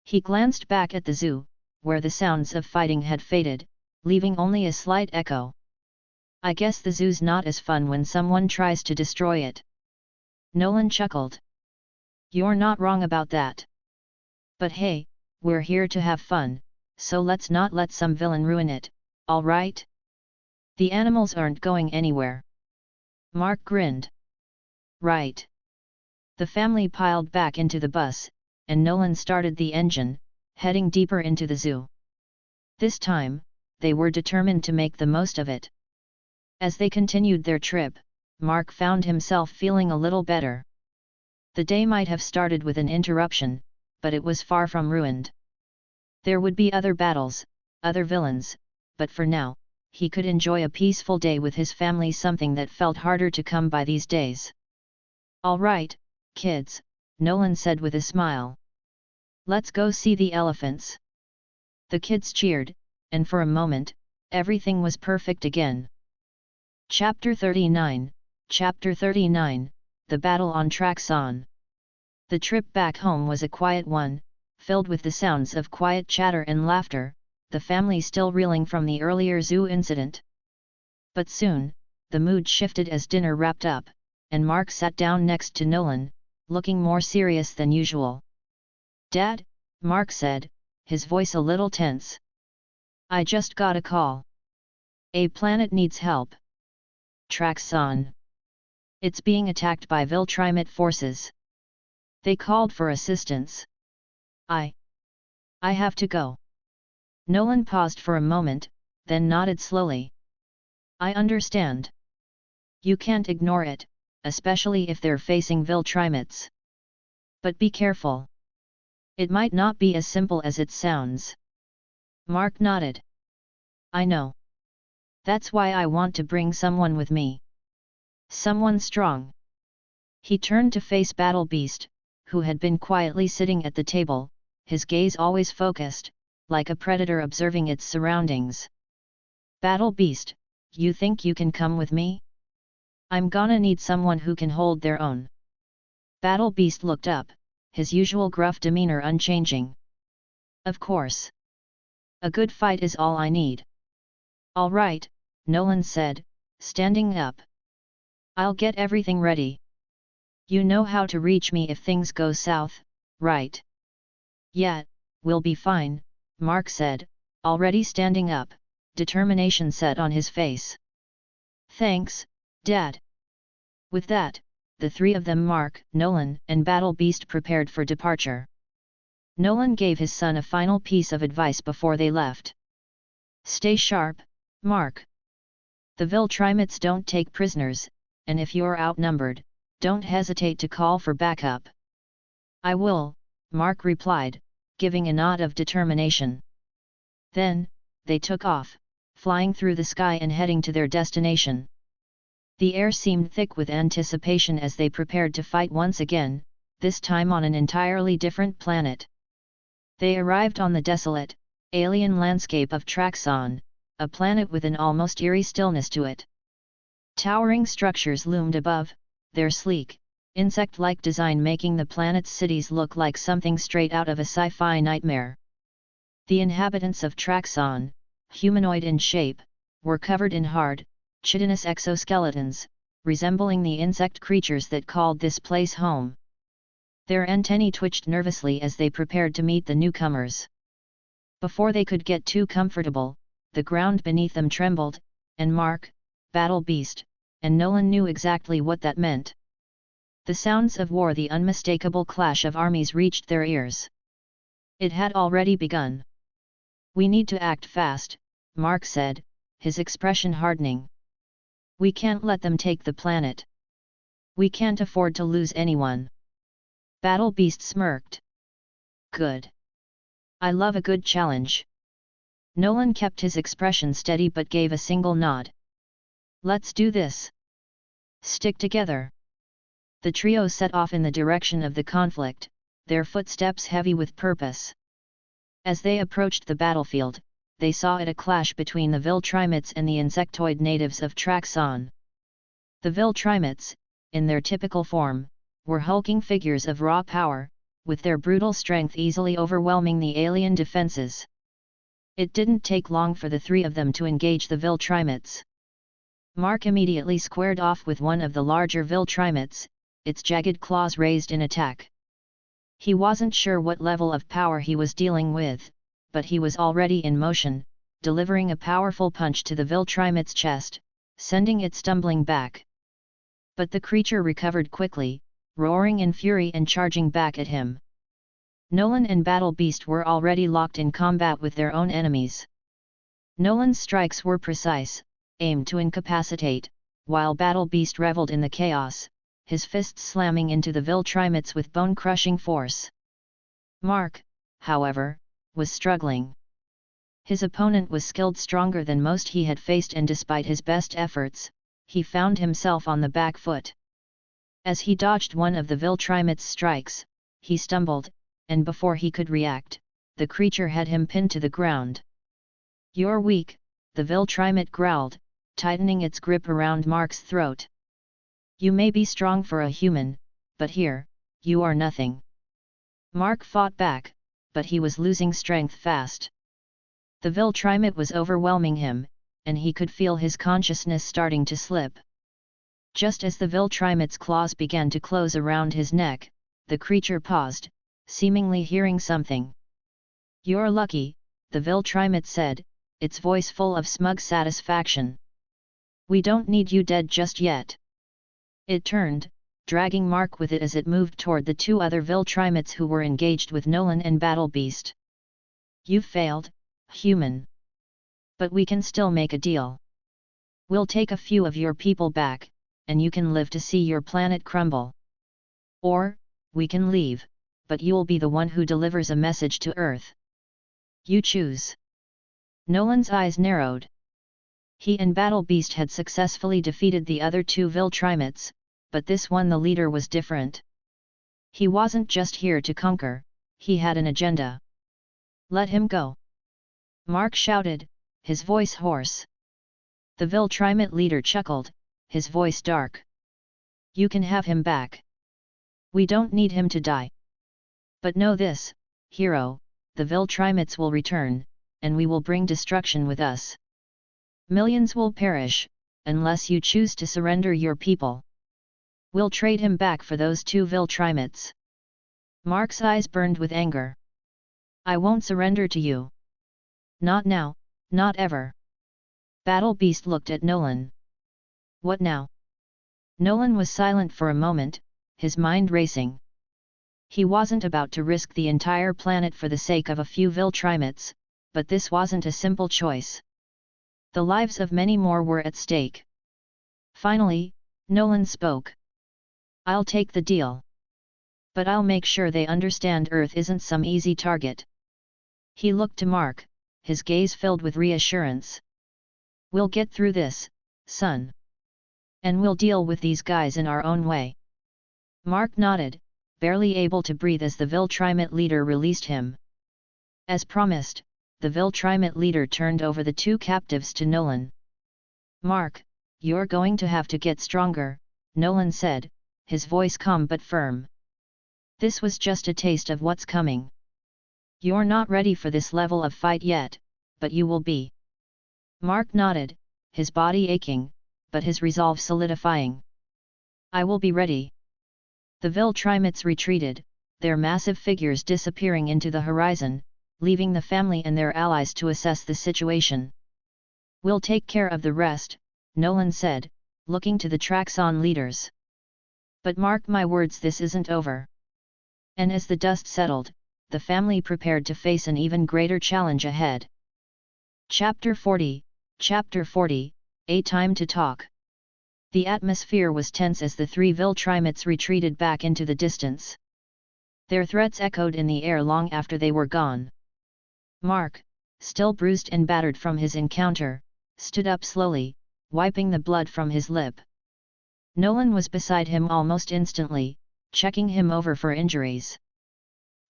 He glanced back at the zoo, where the sounds of fighting had faded, leaving only a slight echo. "I guess the zoo's not as fun when someone tries to destroy it." Nolan chuckled. "You're not wrong about that. But hey, we're here to have fun, so let's not let some villain ruin it, all right? The animals aren't going anywhere." Mark grinned. "Right." The family piled back into the bus, and Nolan started the engine, heading deeper into the zoo. This time, they were determined to make the most of it. As they continued their trip, Mark found himself feeling a little better. The day might have started with an interruption, but it was far from ruined. There would be other battles, other villains, but for now, he could enjoy a peaceful day with his family, something that felt harder to come by these days. "All right, kids," Nolan said with a smile. "Let's go see the elephants." The kids cheered, and for a moment, everything was perfect again. Chapter 39, The Battle on Traxon. The trip back home was a quiet one, filled with the sounds of quiet chatter and laughter, the family still reeling from the earlier zoo incident. But soon, the mood shifted as dinner wrapped up, and Mark sat down next to Nolan, looking more serious than usual. "Dad," Mark said, his voice a little tense. "I just got a call. A planet needs help. Traxon. It's being attacked by Viltrimate forces. They called for assistance. I have to go." Nolan paused for a moment, then nodded slowly. "I understand. You can't ignore it, especially if they're facing Viltrimates. But be careful. It might not be as simple as it sounds." Mark nodded. "I know. That's why I want to bring someone with me. Someone strong." He turned to face Battle Beast, who had been quietly sitting at the table, his gaze always focused, like a predator observing its surroundings. "Battle Beast, you think you can come with me? I'm gonna need someone who can hold their own." Battle Beast looked up, his usual gruff demeanor unchanging. "Of course. A good fight is all I need." "All right," Nolan said, standing up. "I'll get everything ready. You know how to reach me if things go south, right?" "Yeah, we'll be fine," Mark said, already standing up, determination set on his face. "Thanks, Dad." With that, the three of them, Mark, Nolan, and Battle Beast, prepared for departure. Nolan gave his son a final piece of advice before they left. "Stay sharp, Mark. The Viltrimates don't take prisoners, and if you're outnumbered, don't hesitate to call for backup." "I will," Mark replied, giving a nod of determination. Then, they took off, flying through the sky and heading to their destination. The air seemed thick with anticipation as they prepared to fight once again, this time on an entirely different planet. They arrived on the desolate, alien landscape of Traxon, a planet with an almost eerie stillness to it. Towering structures loomed above, their sleek, insect-like design making the planet's cities look like something straight out of a sci-fi nightmare. The inhabitants of Traxon, humanoid in shape, were covered in hard, chitinous exoskeletons, resembling the insect creatures that called this place home. Their antennae twitched nervously as they prepared to meet the newcomers. Before they could get too comfortable, the ground beneath them trembled, and Mark, Battle Beast, and Nolan knew exactly what that meant. The sounds of war, the unmistakable clash of armies reached their ears. It had already begun. "We need to act fast," Mark said, his expression hardening. "We can't let them take the planet. We can't afford to lose anyone." Battle Beast smirked. "Good. I love a good challenge." Nolan kept his expression steady but gave a single nod. "Let's do this. Stick together." The trio set off in the direction of the conflict, their footsteps heavy with purpose. As they approached the battlefield, they saw it a clash between the Viltrumites and the insectoid natives of Traxon. The Viltrumites, in their typical form, were hulking figures of raw power, with their brutal strength easily overwhelming the alien defenses. It didn't take long for the three of them to engage the Viltrumites. Mark immediately squared off with one of the larger Viltrumites, its jagged claws raised in attack. He wasn't sure what level of power he was dealing with, but he was already in motion, delivering a powerful punch to the Viltrumite's chest, sending it stumbling back. But the creature recovered quickly, roaring in fury and charging back at him. Nolan and Battle Beast were already locked in combat with their own enemies. Nolan's strikes were precise, aimed to incapacitate, while Battle Beast reveled in the chaos, his fists slamming into the Viltrumites with bone-crushing force. Mark, however, was struggling. His opponent was skilled, stronger than most he had faced, and despite his best efforts, he found himself on the back foot. As he dodged one of the Viltrumites' strikes, he stumbled, and before he could react, the creature had him pinned to the ground. "You're weak," the Viltrumite growled, tightening its grip around Mark's throat. "You may be strong for a human, but here, you are nothing." Mark fought back, but he was losing strength fast. The Viltrumite was overwhelming him, and he could feel his consciousness starting to slip. Just as the Viltrumite's claws began to close around his neck, the creature paused, seemingly hearing something. "You're lucky," the Viltrumite said, its voice full of smug satisfaction. "We don't need you dead just yet." It turned, dragging Mark with it as it moved toward the two other Viltrumites who were engaged with Nolan and Battle Beast. "You've failed, human. But we can still make a deal. We'll take a few of your people back, and you can live to see your planet crumble. Or, we can leave, but you'll be the one who delivers a message to Earth. You choose." Nolan's eyes narrowed. He and Battle Beast had successfully defeated the other two Viltrumites, but this one, the leader, was different. He wasn't just here to conquer, he had an agenda. "Let him go!" Mark shouted, his voice hoarse. The Viltrumite leader chuckled, his voice dark. "You can have him back. We don't need him to die. But know this, hero, the Viltrumites will return, and we will bring destruction with us. Millions will perish, unless you choose to surrender your people. We'll trade him back for those two Viltrumites." Mark's eyes burned with anger. "I won't surrender to you. Not now, not ever." Battle Beast looked at Nolan. "What now?" Nolan was silent for a moment, his mind racing. He wasn't about to risk the entire planet for the sake of a few Viltrumites, but this wasn't a simple choice. The lives of many more were at stake. Finally, Nolan spoke. "I'll take the deal. But I'll make sure they understand Earth isn't some easy target." He looked to Mark, his gaze filled with reassurance. "We'll get through this, son. And we'll deal with these guys in our own way." Mark nodded, barely able to breathe as the Viltrimate leader released him. As promised, the Viltrimate leader turned over the two captives to Nolan. "Mark, you're going to have to get stronger," Nolan said, his voice calm but firm. "This was just a taste of what's coming. You're not ready for this level of fight yet, but you will be." Mark nodded, his body aching, but his resolve solidifying. "I will be ready." The Viltrimates retreated, their massive figures disappearing into the horizon, leaving the family and their allies to assess the situation. "We'll take care of the rest," Nolan said, looking to the Traxon leaders. "But mark my words, this isn't over." And as the dust settled, the family prepared to face an even greater challenge ahead. Chapter 40, A Time to Talk. The atmosphere was tense as the three Viltrimates retreated back into the distance. Their threats echoed in the air long after they were gone. Mark, still bruised and battered from his encounter, stood up slowly, wiping the blood from his lip. Nolan was beside him almost instantly, checking him over for injuries.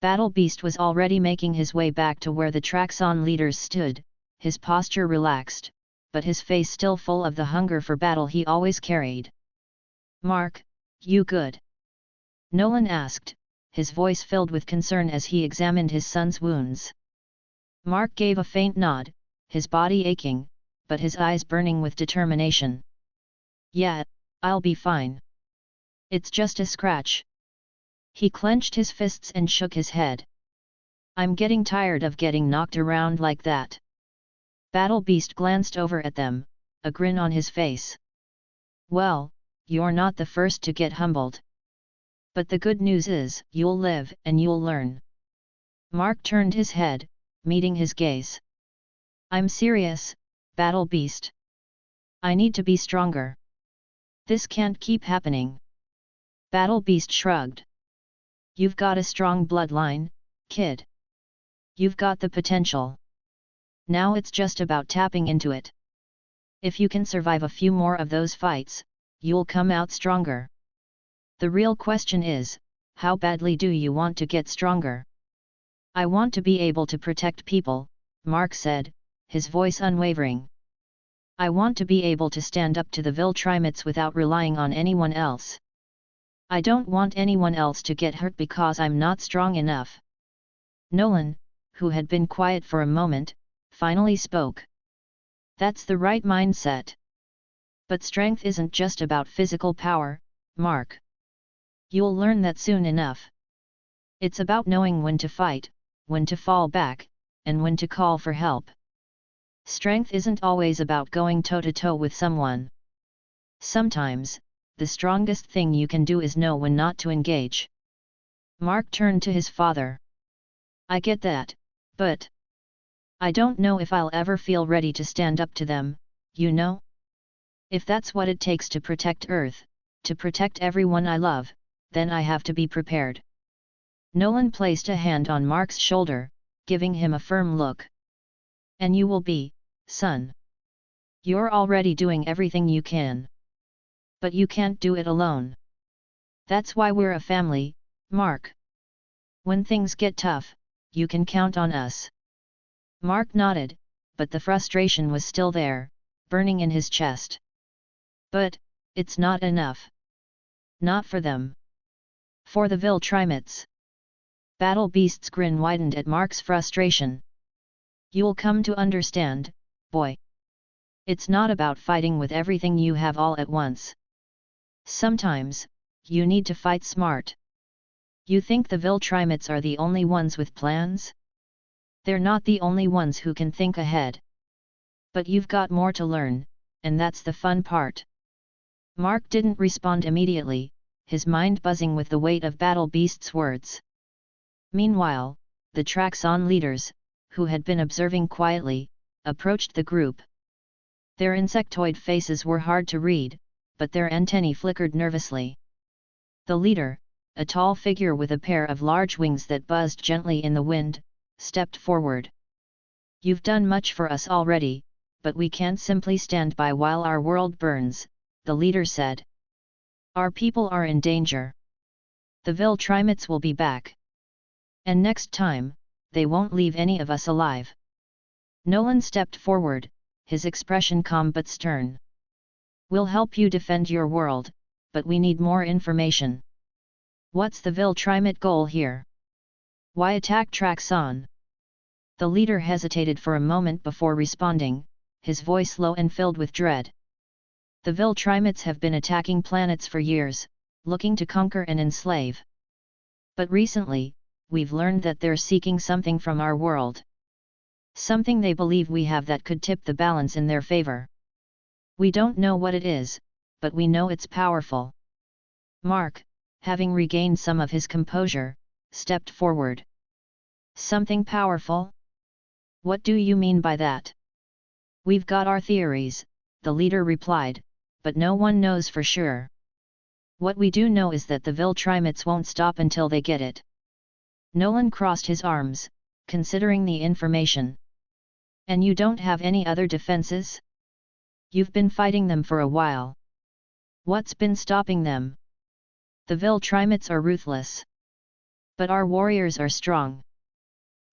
Battle Beast was already making his way back to where the Traxon leaders stood, his posture relaxed, but his face still full of the hunger for battle he always carried. "Mark, you good?" Nolan asked, his voice filled with concern as he examined his son's wounds. Mark gave a faint nod, his body aching, but his eyes burning with determination. "Yeah, I'll be fine. It's just a scratch." He clenched his fists and shook his head. "I'm getting tired of getting knocked around like that." Battle Beast glanced over at them, a grin on his face. "Well, you're not the first to get humbled. But the good news is, you'll live and you'll learn." Mark turned his head, meeting his gaze. "I'm serious, Battle Beast. I need to be stronger. This can't keep happening." Battle Beast shrugged. "You've got a strong bloodline, kid. You've got the potential. Now it's just about tapping into it. If you can survive a few more of those fights, you'll come out stronger. The real question is, how badly do you want to get stronger?" "I want to be able to protect people," Mark said, his voice unwavering. "I want to be able to stand up to the Viltrimates without relying on anyone else. I don't want anyone else to get hurt because I'm not strong enough." Nolan, who had been quiet for a moment, finally spoke. "That's the right mindset. But strength isn't just about physical power, Mark. You'll learn that soon enough. It's about knowing when to fight, when to fall back, and when to call for help. Strength isn't always about going toe-to-toe with someone. Sometimes, the strongest thing you can do is know when not to engage." Mark turned to his father. "I get that, but I don't know if I'll ever feel ready to stand up to them, you know? If that's what it takes to protect Earth, to protect everyone I love, then I have to be prepared." Nolan placed a hand on Mark's shoulder, giving him a firm look. "And you will be, son. You're already doing everything you can. But you can't do it alone. That's why we're a family, Mark. When things get tough, you can count on us." Mark nodded, but the frustration was still there, burning in his chest. "But, it's not enough. Not for them. For the Viltrimates." Battle Beast's grin widened at Mark's frustration. "You'll come to understand, boy. It's not about fighting with everything you have all at once. Sometimes, you need to fight smart. You think the Viltrimates are the only ones with plans? They're not the only ones who can think ahead. But you've got more to learn, and that's the fun part." Mark didn't respond immediately, his mind buzzing with the weight of Battle Beast's words. Meanwhile, the Traxon leaders, who had been observing quietly, approached the group. Their insectoid faces were hard to read, but their antennae flickered nervously. The leader, a tall figure with a pair of large wings that buzzed gently in the wind, stepped forward. "You've done much for us already, but we can't simply stand by while our world burns," the leader said. "Our people are in danger. The Viltrumites will be back. And next time, they won't leave any of us alive." Nolan stepped forward, his expression calm but stern. "We'll help you defend your world, but we need more information. What's the Viltrumite goal here? Why attack Traxon?" The leader hesitated for a moment before responding, his voice low and filled with dread. "The Viltrumites have been attacking planets for years, looking to conquer and enslave. But recently, we've learned that they're seeking something from our world. Something they believe we have that could tip the balance in their favor. We don't know what it is, but we know it's powerful." Mark, having regained some of his composure, stepped forward. "Something powerful? What do you mean by that?" "We've got our theories," the leader replied, "but no one knows for sure. What we do know is that the Viltrumites won't stop until they get it." Nolan crossed his arms, considering the information. "And you don't have any other defenses? You've been fighting them for a while. What's been stopping them?" "The Viltrumites are ruthless. But our warriors are strong.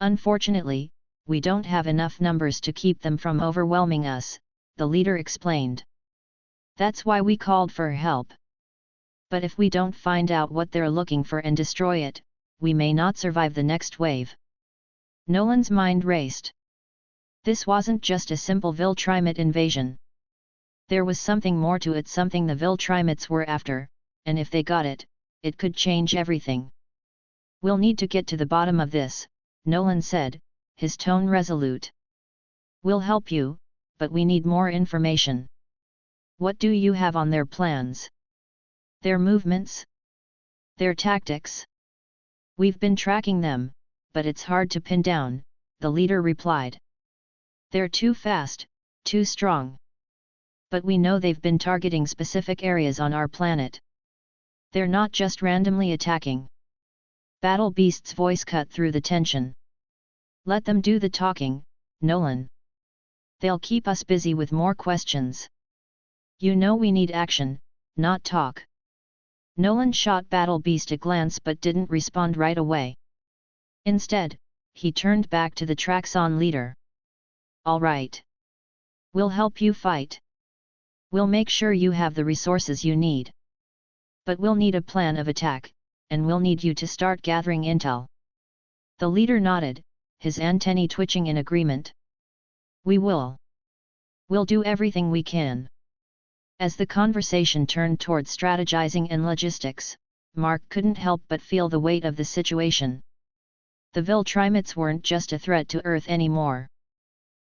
Unfortunately, we don't have enough numbers to keep them from overwhelming us," the leader explained. "That's why we called for help. But if we don't find out what they're looking for and destroy it, we may not survive the next wave." Nolan's mind raced. This wasn't just a simple Viltrumite invasion. There was something more to it, something the Viltrumites were after, and if they got it, it could change everything. "We'll need to get to the bottom of this," Nolan said, his tone resolute. "We'll help you, but we need more information. What do you have on their plans? Their movements? Their tactics?" "We've been tracking them, but it's hard to pin down," the leader replied. "They're too fast, too strong. But we know they've been targeting specific areas on our planet. They're not just randomly attacking." Battle Beast's voice cut through the tension. "Let them do the talking, Nolan. They'll keep us busy with more questions. You know we need action, not talk." Nolan shot Battle Beast a glance but didn't respond right away. Instead, he turned back to the Traxon leader. "All right. We'll help you fight. We'll make sure you have the resources you need. But we'll need a plan of attack, and we'll need you to start gathering intel." The leader nodded, his antennae twitching in agreement. "We will. We'll do everything we can." As the conversation turned toward strategizing and logistics, Mark couldn't help but feel the weight of the situation. The Viltrumites weren't just a threat to Earth anymore.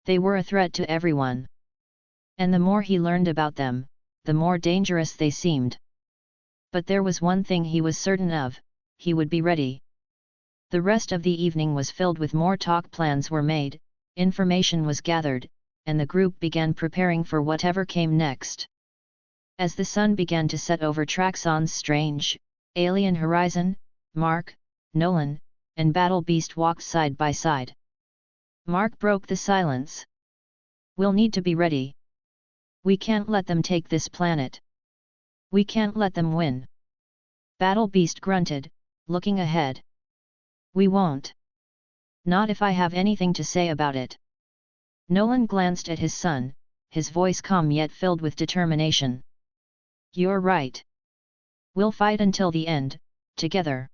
They were a threat to everyone. And the more he learned about them, the more dangerous they seemed. But there was one thing he was certain of: he would be ready. The rest of the evening was filled with more talk. Plans were made, information was gathered, and the group began preparing for whatever came next. As the sun began to set over Traxon's strange, alien horizon, Mark, Nolan, and Battle Beast walked side by side. Mark broke the silence. "We'll need to be ready. We can't let them take this planet. We can't let them win." Battle Beast grunted, looking ahead. "We won't. Not if I have anything to say about it." Nolan glanced at his son, his voice calm yet filled with determination. "You're right. We'll fight until the end, together."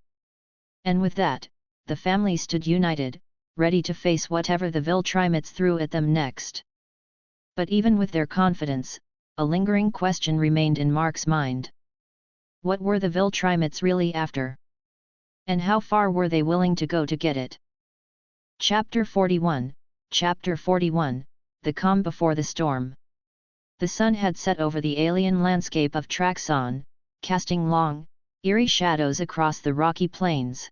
And with that, the family stood united, ready to face whatever the Viltrumites threw at them next. But even with their confidence, a lingering question remained in Mark's mind. What were the Viltrumites really after? And how far were they willing to go to get it? Chapter 41, The Calm Before the Storm. The sun had set over the alien landscape of Traxon, casting long, eerie shadows across the rocky plains.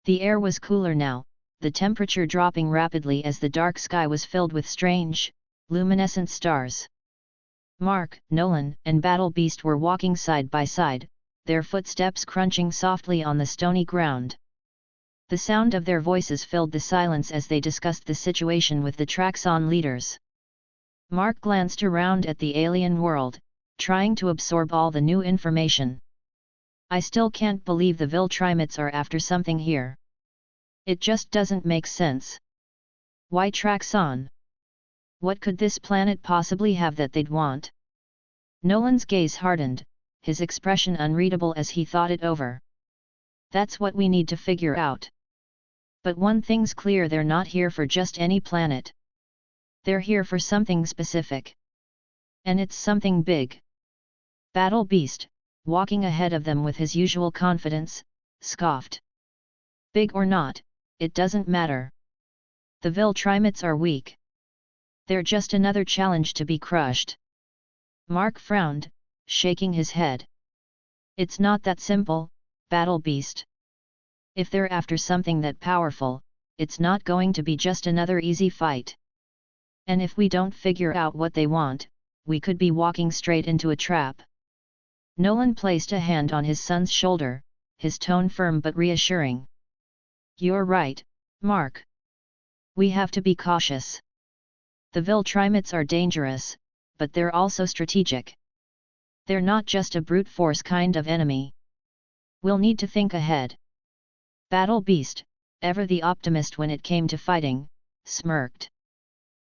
The air was cooler now, the temperature dropping rapidly as the dark sky was filled with strange, luminescent stars. Mark, Nolan, and Battle Beast were walking side by side, their footsteps crunching softly on the stony ground. The sound of their voices filled the silence as they discussed the situation with the Traxon leaders. Mark glanced around at the alien world, trying to absorb all the new information. I still can't believe the Viltrumites are after something here. It just doesn't make sense. Why Traxon? What could this planet possibly have that they'd want? Nolan's gaze hardened, his expression unreadable as he thought it over. That's what we need to figure out. But one thing's clear, they're not here for just any planet. They're here for something specific. And it's something big. Battle Beast, walking ahead of them with his usual confidence, scoffed. Big or not, it doesn't matter. The Viltrumites are weak. They're just another challenge to be crushed. Mark frowned, shaking his head. It's not that simple, Battle Beast. If they're after something that powerful, it's not going to be just another easy fight. And if we don't figure out what they want, we could be walking straight into a trap. Nolan placed a hand on his son's shoulder, his tone firm but reassuring. You're right, Mark. We have to be cautious. The Viltrumites are dangerous, but they're also strategic. They're not just a brute force kind of enemy. We'll need to think ahead. Battle Beast, ever the optimist when it came to fighting, smirked.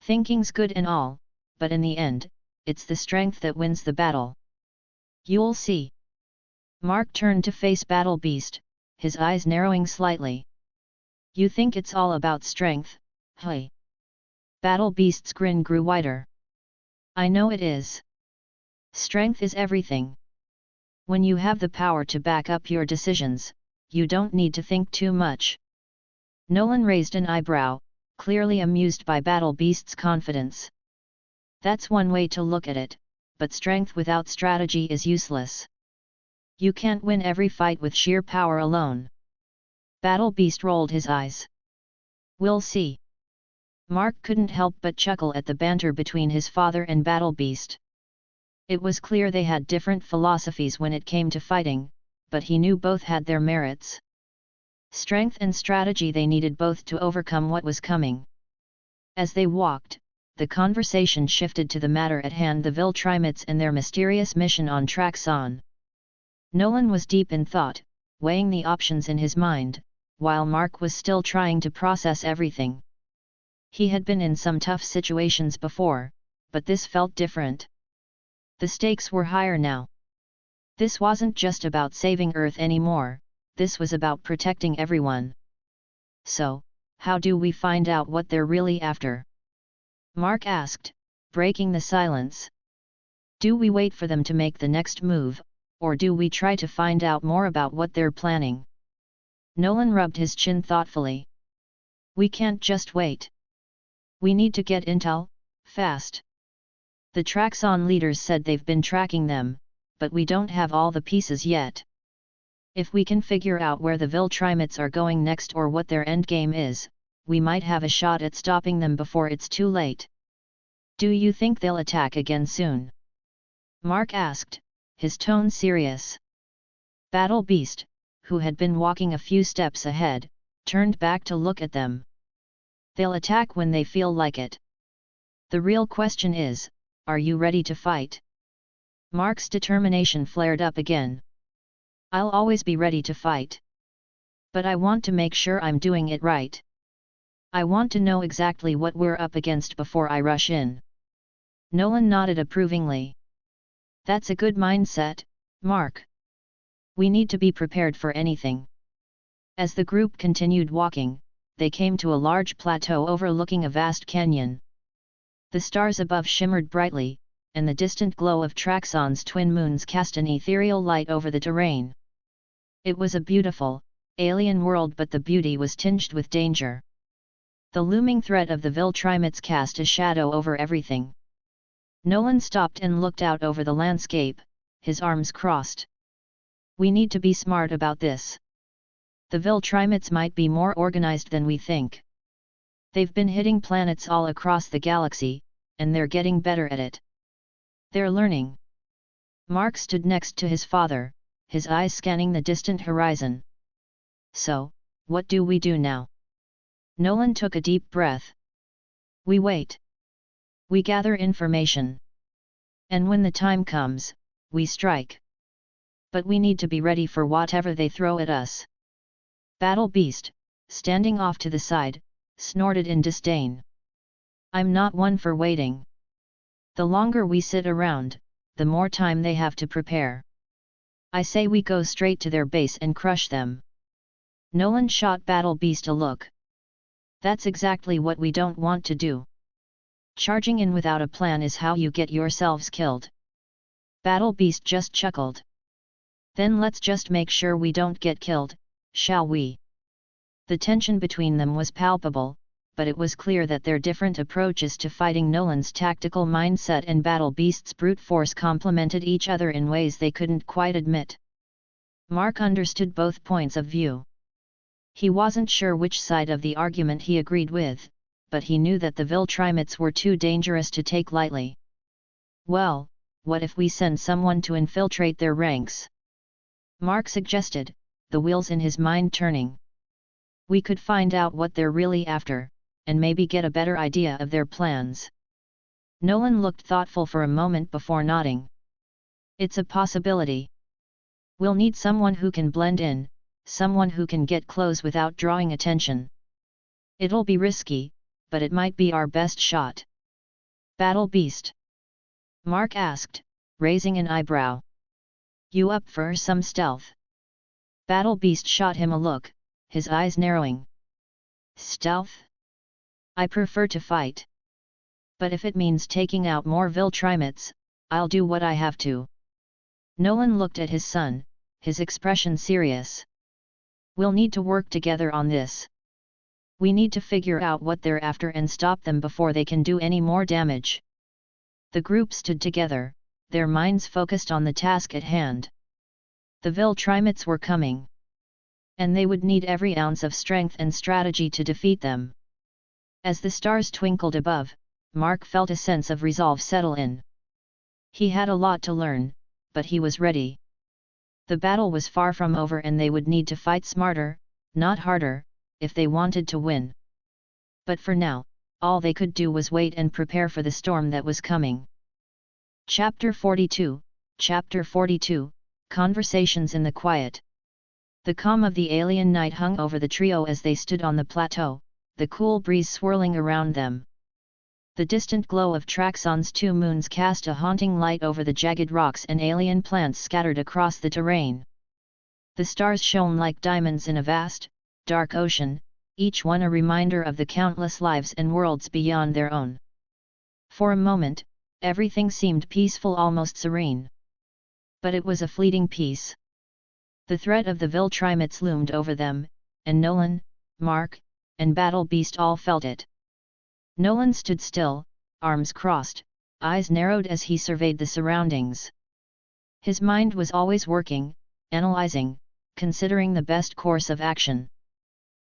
Thinking's good and all, but in the end, it's the strength that wins the battle. You'll see. Mark turned to face Battle Beast, his eyes narrowing slightly. You think it's all about strength, hey? Battle Beast's grin grew wider. I know it is. Strength is everything. When you have the power to back up your decisions, you don't need to think too much. Nolan raised an eyebrow, clearly amused by Battle Beast's confidence. That's one way to look at it, but strength without strategy is useless. You can't win every fight with sheer power alone. Battle Beast rolled his eyes. We'll see. Mark couldn't help but chuckle at the banter between his father and Battle Beast. It was clear they had different philosophies when it came to fighting, but he knew both had their merits. Strength and strategy, they needed both to overcome what was coming. As they walked, the conversation shifted to the matter at hand, the Viltrumites and their mysterious mission on Traxon. Nolan was deep in thought, weighing the options in his mind, while Mark was still trying to process everything. He had been in some tough situations before, but this felt different. The stakes were higher now. This wasn't just about saving Earth anymore, this was about protecting everyone. So, how do we find out what they're really after? Mark asked, breaking the silence. Do we wait for them to make the next move, or do we try to find out more about what they're planning? Nolan rubbed his chin thoughtfully. We can't just wait. We need to get intel, fast. The Traxon leaders said they've been tracking them, but we don't have all the pieces yet. If we can figure out where the Viltrumites are going next or what their endgame is, we might have a shot at stopping them before it's too late. Do you think they'll attack again soon? Mark asked, his tone serious. Battle Beast, who had been walking a few steps ahead, turned back to look at them. They'll attack when they feel like it. The real question is, are you ready to fight? Mark's determination flared up again. I'll always be ready to fight. But I want to make sure I'm doing it right. I want to know exactly what we're up against before I rush in. Nolan nodded approvingly. That's a good mindset, Mark. We need to be prepared for anything. As the group continued walking, they came to a large plateau overlooking a vast canyon. The stars above shimmered brightly, and the distant glow of Traxon's twin moons cast an ethereal light over the terrain. It was a beautiful, alien world, but the beauty was tinged with danger. The looming threat of the Viltrumites cast a shadow over everything. Nolan stopped and looked out over the landscape, his arms crossed. We need to be smart about this. The Viltrumites might be more organized than we think. They've been hitting planets all across the galaxy, and they're getting better at it. They're learning. Mark stood next to his father, his eyes scanning the distant horizon. So, what do we do now? Nolan took a deep breath. We wait. We gather information. And when the time comes, we strike. But we need to be ready for whatever they throw at us. Battle Beast, standing off to the side, snorted in disdain. I'm not one for waiting. The longer we sit around, the more time they have to prepare. I say we go straight to their base and crush them. Nolan shot Battle Beast a look. That's exactly what we don't want to do. Charging in without a plan is how you get yourselves killed. Battle Beast just chuckled. Then let's just make sure we don't get killed, shall we? The tension between them was palpable, but it was clear that their different approaches to fighting, Nolan's tactical mindset and Battle Beast's brute force, complemented each other in ways they couldn't quite admit. Mark understood both points of view. He wasn't sure which side of the argument he agreed with, but he knew that the Viltrumites were too dangerous to take lightly. Well, what if we send someone to infiltrate their ranks? Mark suggested, the wheels in his mind turning. We could find out what they're really after, and maybe get a better idea of their plans. Nolan looked thoughtful for a moment before nodding. It's a possibility. We'll need someone who can blend in, someone who can get close without drawing attention. It'll be risky, but it might be our best shot. Battle Beast? Mark asked, raising an eyebrow. You up for some stealth? Battle Beast shot him a look, his eyes narrowing. Stealth? I prefer to fight. But if it means taking out more Viltrumites, I'll do what I have to. Nolan looked at his son, his expression serious. We'll need to work together on this. We need to figure out what they're after and stop them before they can do any more damage. The group stood together, their minds focused on the task at hand. The Viltrumites were coming. And they would need every ounce of strength and strategy to defeat them. As the stars twinkled above, Mark felt a sense of resolve settle in. He had a lot to learn, but he was ready. The battle was far from over and they would need to fight smarter, not harder, if they wanted to win. But for now, all they could do was wait and prepare for the storm that was coming. Chapter 42, Conversations in the Quiet. The calm of the alien night hung over the trio as they stood on the plateau, the cool breeze swirling around them. The distant glow of Traxon's 2 moons cast a haunting light over the jagged rocks and alien plants scattered across the terrain. The stars shone like diamonds in a vast, dark ocean, each one a reminder of the countless lives and worlds beyond their own. For a moment, everything seemed peaceful, almost serene. But it was a fleeting peace. The threat of the Viltrumites loomed over them, and Nolan, Mark, and Battle Beast all felt it. Nolan stood still, arms crossed, eyes narrowed as he surveyed the surroundings. His mind was always working, analyzing, considering the best course of action.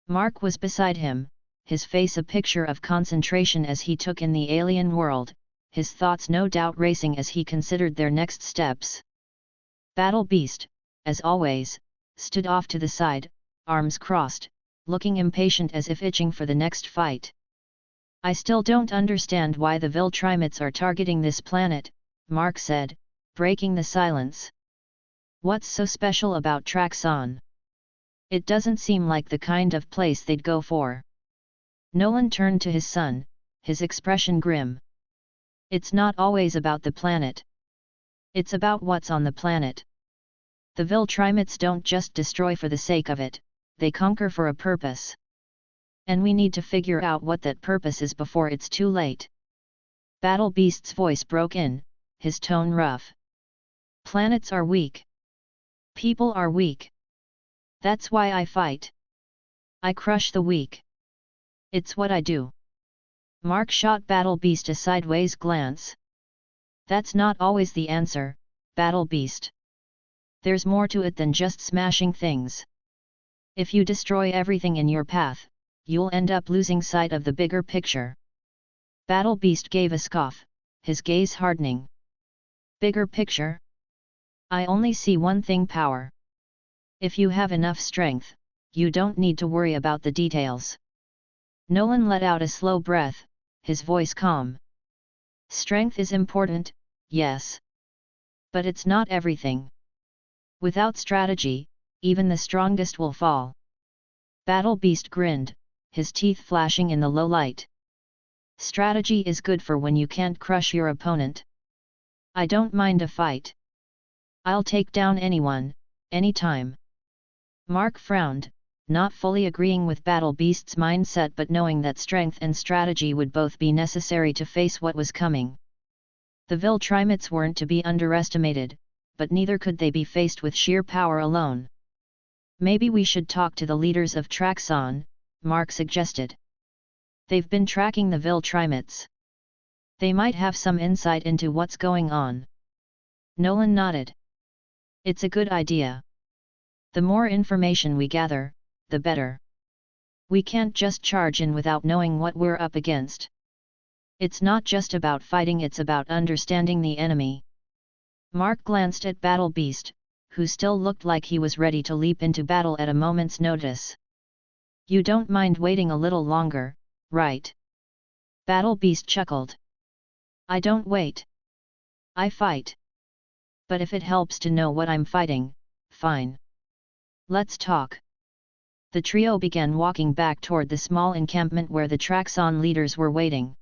Mark was beside him, his face a picture of concentration as he took in the alien world, his thoughts no doubt racing as he considered their next steps. Battle Beast, as always, stood off to the side, arms crossed, looking impatient as if itching for the next fight. I still don't understand why the Viltrumites are targeting this planet, Mark said, breaking the silence. What's so special about Traxon? It doesn't seem like the kind of place they'd go for. Nolan turned to his son, his expression grim. It's not always about the planet. It's about what's on the planet. The Viltrumites don't just destroy for the sake of it, they conquer for a purpose. And we need to figure out what that purpose is before it's too late. Battle Beast's voice broke in, his tone rough. Planets are weak. People are weak. That's why I fight. I crush the weak. It's what I do. Mark shot Battle Beast a sideways glance. That's not always the answer, Battle Beast. There's more to it than just smashing things. If you destroy everything in your path, you'll end up losing sight of the bigger picture. Battle Beast gave a scoff, his gaze hardening. Bigger picture? I only see one thing: power. If you have enough strength, you don't need to worry about the details. Nolan let out a slow breath, his voice calm. Strength is important, yes. But it's not everything. Without strategy, even the strongest will fall. Battle Beast grinned, his teeth flashing in the low light. Strategy is good for when you can't crush your opponent. I don't mind a fight. I'll take down anyone, anytime. Mark frowned, not fully agreeing with Battle Beast's mindset but knowing that strength and strategy would both be necessary to face what was coming. The Viltrumites weren't to be underestimated, but neither could they be faced with sheer power alone. Maybe we should talk to the leaders of Traxon, Mark suggested. They've been tracking the Viltrumites. They might have some insight into what's going on. Nolan nodded. It's a good idea. The more information we gather, the better. We can't just charge in without knowing what we're up against. It's not just about fighting, it's about understanding the enemy. Mark glanced at Battle Beast, who still looked like he was ready to leap into battle at a moment's notice. You don't mind waiting a little longer, right? Battle Beast chuckled. I don't wait. I fight. But if it helps to know what I'm fighting, fine. Let's talk. The trio began walking back toward the small encampment where the Traxon leaders were waiting.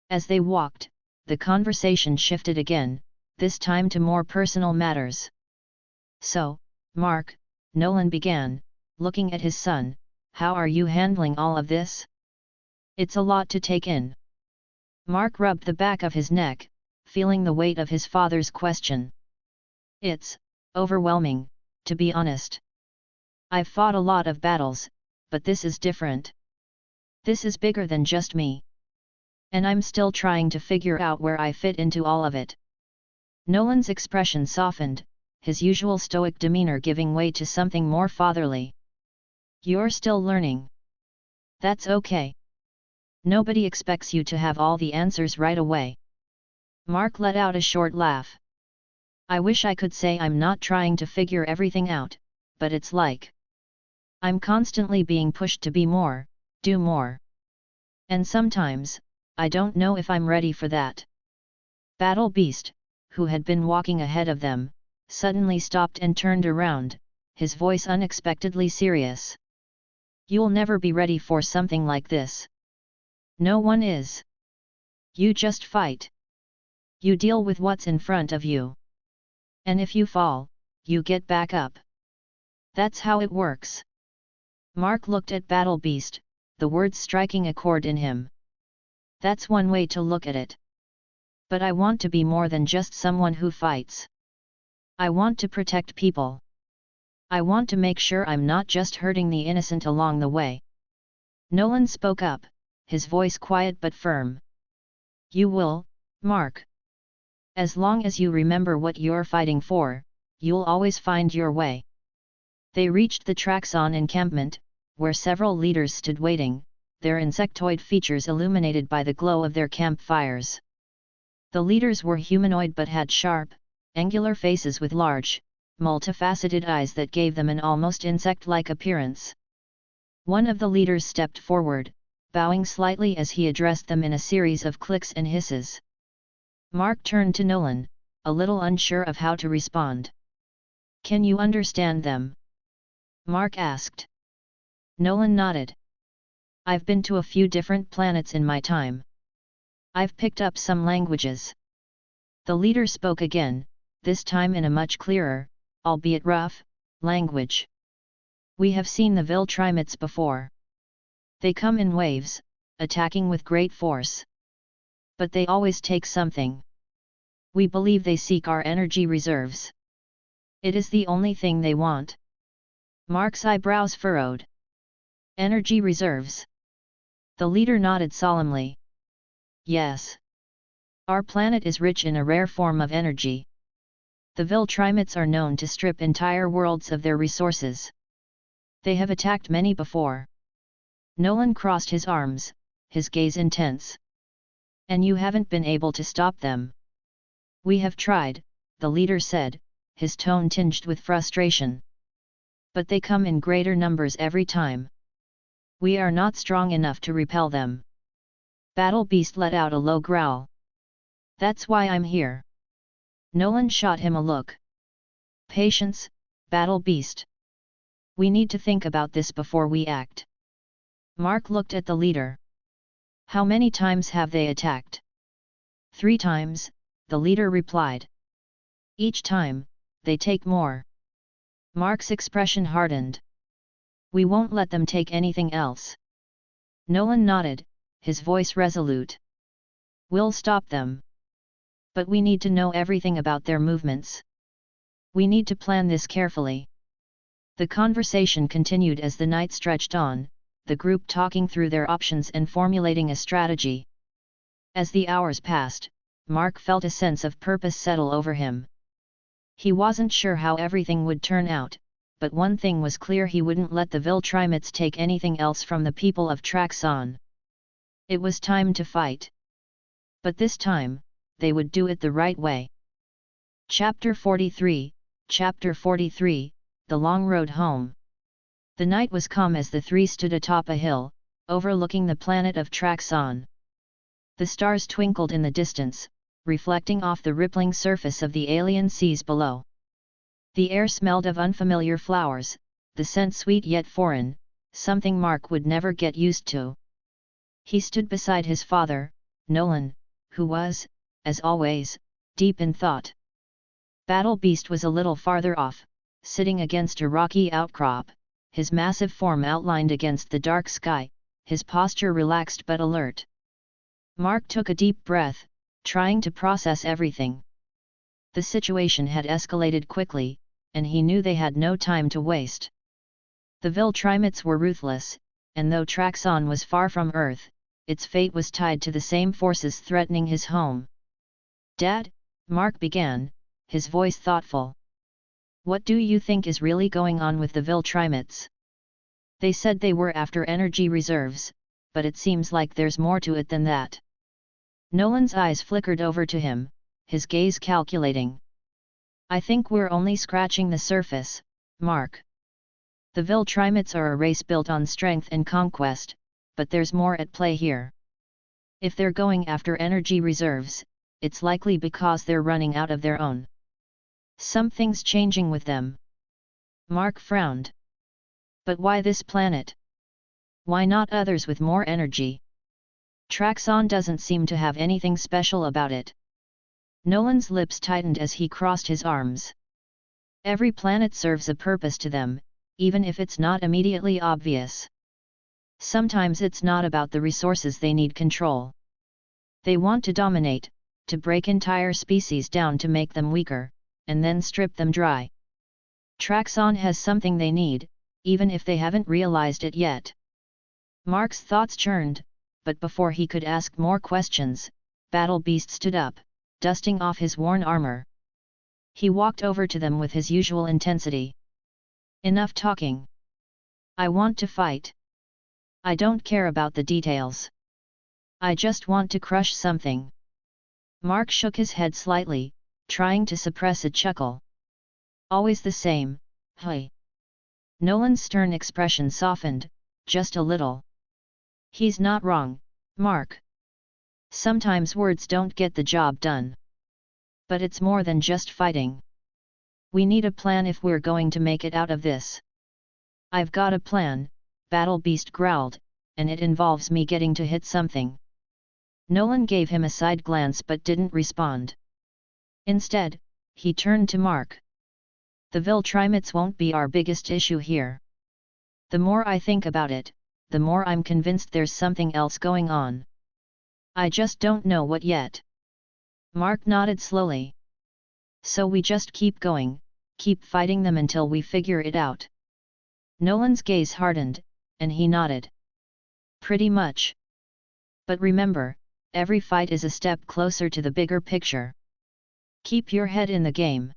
As they walked, the conversation shifted again, this time to more personal matters. So, Mark, Nolan began, looking at his son, how are you handling all of this? It's a lot to take in. Mark rubbed the back of his neck, feeling the weight of his father's question. It's overwhelming, to be honest. I've fought a lot of battles, but this is different. This is bigger than just me. And I'm still trying to figure out where I fit into all of it. Nolan's expression softened, his usual stoic demeanor giving way to something more fatherly. You're still learning. That's okay. Nobody expects you to have all the answers right away. Mark let out a short laugh. I wish I could say I'm not trying to figure everything out, but it's like I'm constantly being pushed to be more, do more. And sometimes, I don't know if I'm ready for that. Battle Beast, who had been walking ahead of them, suddenly stopped and turned around, his voice unexpectedly serious. You'll never be ready for something like this. No one is. You just fight. You deal with what's in front of you. And if you fall, you get back up. That's how it works. Mark looked at Battle Beast, the words striking a chord in him. That's one way to look at it. But I want to be more than just someone who fights. I want to protect people. I want to make sure I'm not just hurting the innocent along the way. Nolan spoke up, his voice quiet but firm. You will, Mark. As long as you remember what you're fighting for, you'll always find your way. They reached the Traxon encampment, where several leaders stood waiting, their insectoid features illuminated by the glow of their campfires. The leaders were humanoid but had sharp, angular faces with large, multifaceted eyes that gave them an almost insect-like appearance. One of the leaders stepped forward, bowing slightly as he addressed them in a series of clicks and hisses. Mark turned to Nolan, a little unsure of how to respond. Can you understand them? Mark asked. Nolan nodded. I've been to a few different planets in my time. I've picked up some languages. The leader spoke again, this time in a much clearer, albeit rough, language. We have seen the Viltrumites before. They come in waves, attacking with great force. But they always take something. We believe they seek our energy reserves. It is the only thing they want. Mark's eyebrows furrowed. Energy reserves. The leader nodded solemnly. Yes. Our planet is rich in a rare form of energy. The Viltrumites are known to strip entire worlds of their resources. They have attacked many before. Nolan crossed his arms, his gaze intense. And you haven't been able to stop them. We have tried, the leader said, his tone tinged with frustration. but they come in greater numbers every time. We are not strong enough to repel them. Battle Beast let out a low growl. That's why I'm here. Nolan shot him a look. Patience, Battle Beast. We need to think about this before we act. Mark looked at the leader. How many times have they attacked? 3 times, the leader replied. Each time, they take more. Mark's expression hardened. We won't let them take anything else. Nolan nodded, his voice resolute. We'll stop them. But we need to know everything about their movements. We need to plan this carefully. The conversation continued as the night stretched on, the group talking through their options and formulating a strategy. As the hours passed, Mark felt a sense of purpose settle over him. He wasn't sure how everything would turn out, but one thing was clear: he wouldn't let the Viltrumites take anything else from the people of Traxon. It was time to fight. But this time, they would do it the right way. Chapter 43, The Long Road Home. The night was calm as the three stood atop a hill, overlooking the planet of Traxon. The stars twinkled in the distance, reflecting off the rippling surface of the alien seas below. The air smelled of unfamiliar flowers, the scent sweet yet foreign, something Mark would never get used to. He stood beside his father, Nolan, who was, as always, deep in thought. Battle Beast was a little farther off, sitting against a rocky outcrop, his massive form outlined against the dark sky, his posture relaxed but alert. Mark took a deep breath, trying to process everything. The situation had escalated quickly, and he knew they had no time to waste. The Viltrumites were ruthless, and though Traxon was far from Earth, its fate was tied to the same forces threatening his home. Dad, Mark began, his voice thoughtful. What do you think is really going on with the Viltrumites? They said they were after energy reserves, but it seems like there's more to it than that. Nolan's eyes flickered over to him, his gaze calculating. I think we're only scratching the surface, Mark. The Viltrumites are a race built on strength and conquest, but there's more at play here. If they're going after energy reserves, it's likely because they're running out of their own. Something's changing with them. Mark frowned. But why this planet? Why not others with more energy? Traxon doesn't seem to have anything special about it. Nolan's lips tightened as he crossed his arms. Every planet serves a purpose to them, even if it's not immediately obvious. Sometimes it's not about the resources they need control. They want to dominate, to break entire species down to make them weaker, and then strip them dry. Traxon has something they need, even if they haven't realized it yet. Mark's thoughts churned, but before he could ask more questions, Battle Beast stood up, dusting off his worn armor. He walked over to them with his usual intensity. Enough talking. I want to fight. I don't care about the details. I just want to crush something. Mark shook his head slightly, trying to suppress a chuckle. Always the same, hey. Nolan's stern expression softened, just a little. He's not wrong, Mark. Sometimes words don't get the job done. But it's more than just fighting. We need a plan if we're going to make it out of this. I've got a plan, Battle Beast growled, and it involves me getting to hit something. Nolan gave him a side glance but didn't respond. Instead, he turned to Mark. The Viltrumites won't be our biggest issue here. The more I think about it, the more I'm convinced there's something else going on. I just don't know what yet. Mark nodded slowly. So we just keep going, keep fighting them until we figure it out. Nolan's gaze hardened, and he nodded. Pretty much. But remember, every fight is a step closer to the bigger picture. Keep your head in the game.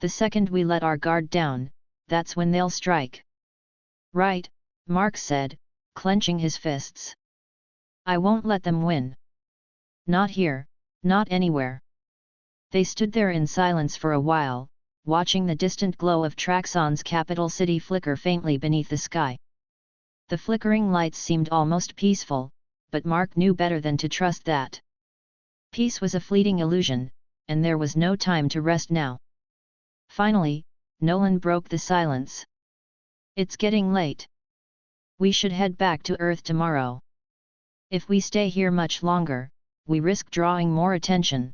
The second we let our guard down, that's when they'll strike. Right, Mark said, clenching his fists. I won't let them win. Not here, not anywhere. They stood there in silence for a while, watching the distant glow of Traxon's capital city flicker faintly beneath the sky. The flickering lights seemed almost peaceful, but Mark knew better than to trust that. Peace was a fleeting illusion, and there was no time to rest now. Finally, Nolan broke the silence. "It's getting late. We should head back to Earth tomorrow. If we stay here much longer, we risk drawing more attention.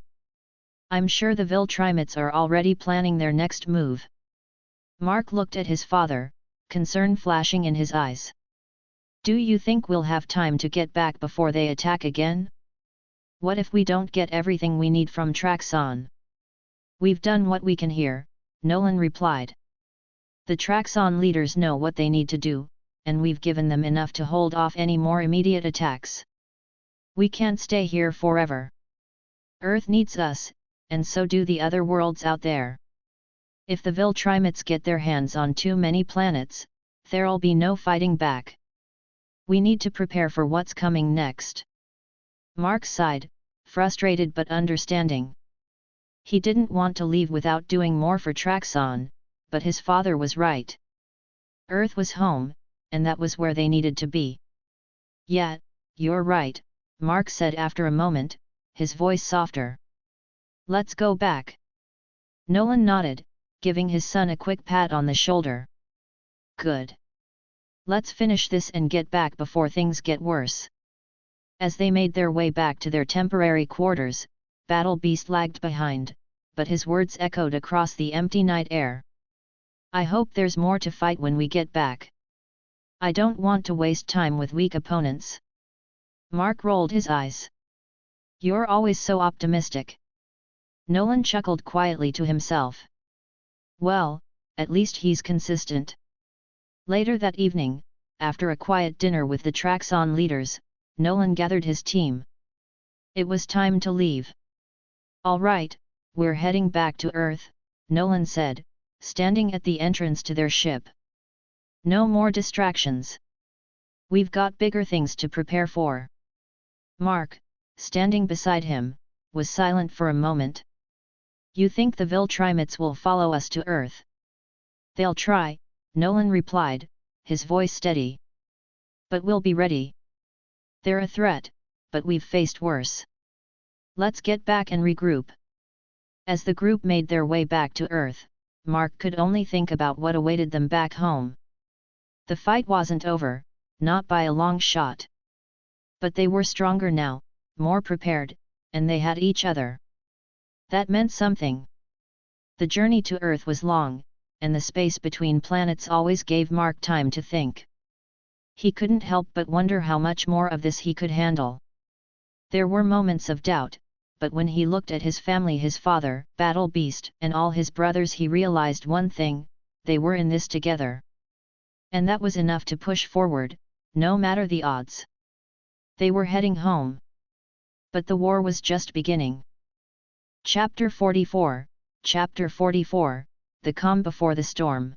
I'm sure the Viltrumites are already planning their next move." Mark looked at his father, concern flashing in his eyes. "Do you think we'll have time to get back before they attack again? What if we don't get everything we need from Traxon?" "We've done what we can here," Nolan replied. "The Traxon leaders know what they need to do, and we've given them enough to hold off any more immediate attacks. We can't stay here forever. Earth needs us, and so do the other worlds out there. If the Viltrumites get their hands on too many planets, there'll be no fighting back. We need to prepare for what's coming next." Mark sighed, frustrated but understanding. He didn't want to leave without doing more for Traxon, but his father was right. Earth was home, and that was where they needed to be. "Yeah, you're right," Mark said after a moment, his voice softer. "Let's go back." Nolan nodded, giving his son a quick pat on the shoulder. "Good. Let's finish this and get back before things get worse." As they made their way back to their temporary quarters, Battle Beast lagged behind, but his words echoed across the empty night air. "I hope there's more to fight when we get back. I don't want to waste time with weak opponents." Mark rolled his eyes. "You're always so optimistic." Nolan chuckled quietly to himself. "Well, at least he's consistent." Later that evening, after a quiet dinner with the Traxon leaders, Nolan gathered his team. It was time to leave. "All right, we're heading back to Earth," Nolan said, standing at the entrance to their ship. "No more distractions. We've got bigger things to prepare for." Mark, standing beside him, was silent for a moment. "You think the Viltrumites will follow us to Earth?" "They'll try," Nolan replied, his voice steady. "But we'll be ready. They're a threat, but we've faced worse. Let's get back and regroup." As the group made their way back to Earth, Mark could only think about what awaited them back home. The fight wasn't over, not by a long shot. But they were stronger now, more prepared, and they had each other. That meant something. The journey to Earth was long, and the space between planets always gave Mark time to think. He couldn't help but wonder how much more of this he could handle. There were moments of doubt, but when he looked at his family, his father, Battle Beast, and all his brothers, he realized one thing: they were in this together. And that was enough to push forward, no matter the odds. They were heading home. But the war was just beginning. Chapter 44, The Calm Before the Storm.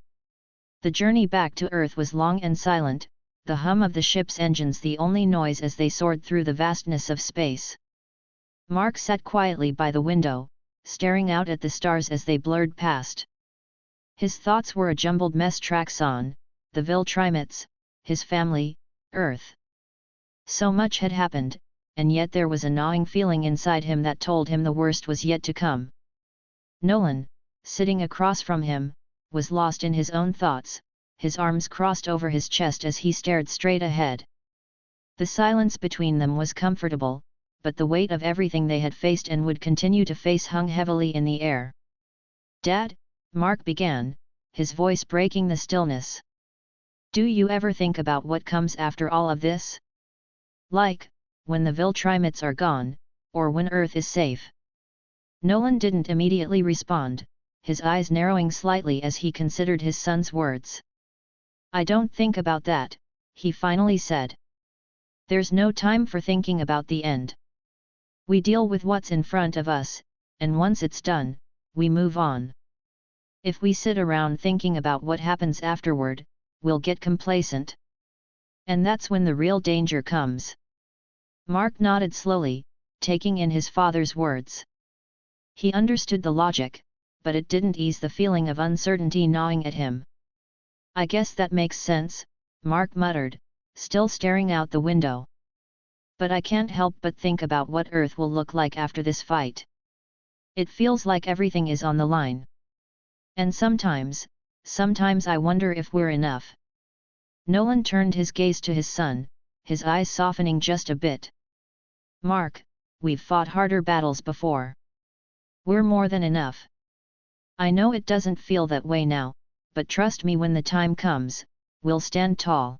The journey back to Earth was long and silent, the hum of the ship's engines the only noise as they soared through the vastness of space. Mark sat quietly by the window, staring out at the stars as they blurred past. His thoughts were a jumbled mess: Traxon, the Viltrumites, his family, Earth. So much had happened, and yet there was a gnawing feeling inside him that told him the worst was yet to come. Nolan, sitting across from him, was lost in his own thoughts, his arms crossed over his chest as he stared straight ahead. The silence between them was comfortable, but the weight of everything they had faced and would continue to face hung heavily in the air. "Dad," Mark began, his voice breaking the stillness. "Do you ever think about what comes after all of this? Like, when the Viltrumites are gone, or when Earth is safe?" Nolan didn't immediately respond, his eyes narrowing slightly as he considered his son's words. "I don't think about that," he finally said. "There's no time for thinking about the end. We deal with what's in front of us, and once it's done, we move on. If we sit around thinking about what happens afterward, we'll get complacent. And that's when the real danger comes." Mark nodded slowly, taking in his father's words. He understood the logic, but it didn't ease the feeling of uncertainty gnawing at him. "I guess that makes sense," Mark muttered, still staring out the window. "But I can't help but think about what Earth will look like after this fight. It feels like everything is on the line. And sometimes I wonder if we're enough." Nolan turned his gaze to his son, his eyes softening just a bit. "Mark, we've fought harder battles before. We're more than enough. I know it doesn't feel that way now, but trust me, when the time comes, we'll stand tall."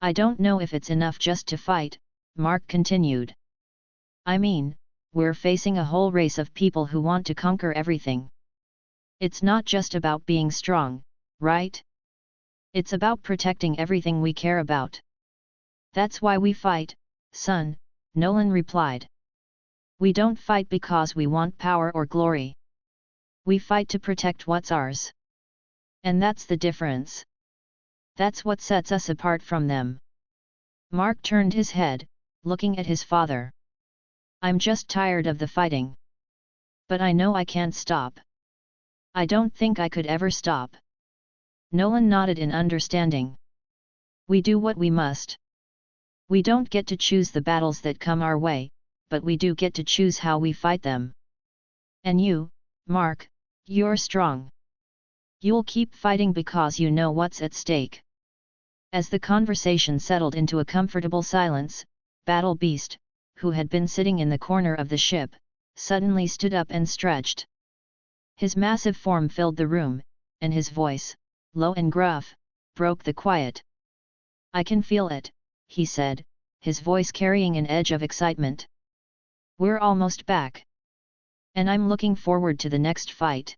"I don't know if it's enough just to fight," Mark continued. "I mean, we're facing a whole race of people who want to conquer everything. It's not just about being strong, right? It's about protecting everything we care about." "That's why we fight, son," Nolan replied. "We don't fight because we want power or glory. We fight to protect what's ours. And that's the difference. That's what sets us apart from them." Mark turned his head, looking at his father. "I'm just tired of the fighting. But I know I can't stop. I don't think I could ever stop." Nolan nodded in understanding. "We do what we must. We don't get to choose the battles that come our way, but we do get to choose how we fight them. And you, Mark, you're strong. You'll keep fighting because you know what's at stake." As the conversation settled into a comfortable silence, Battle Beast, who had been sitting in the corner of the ship, suddenly stood up and stretched. His massive form filled the room, and his voice, low and gruff, broke the quiet. "I can feel it," he said, his voice carrying an edge of excitement. "We're almost back. And I'm looking forward to the next fight.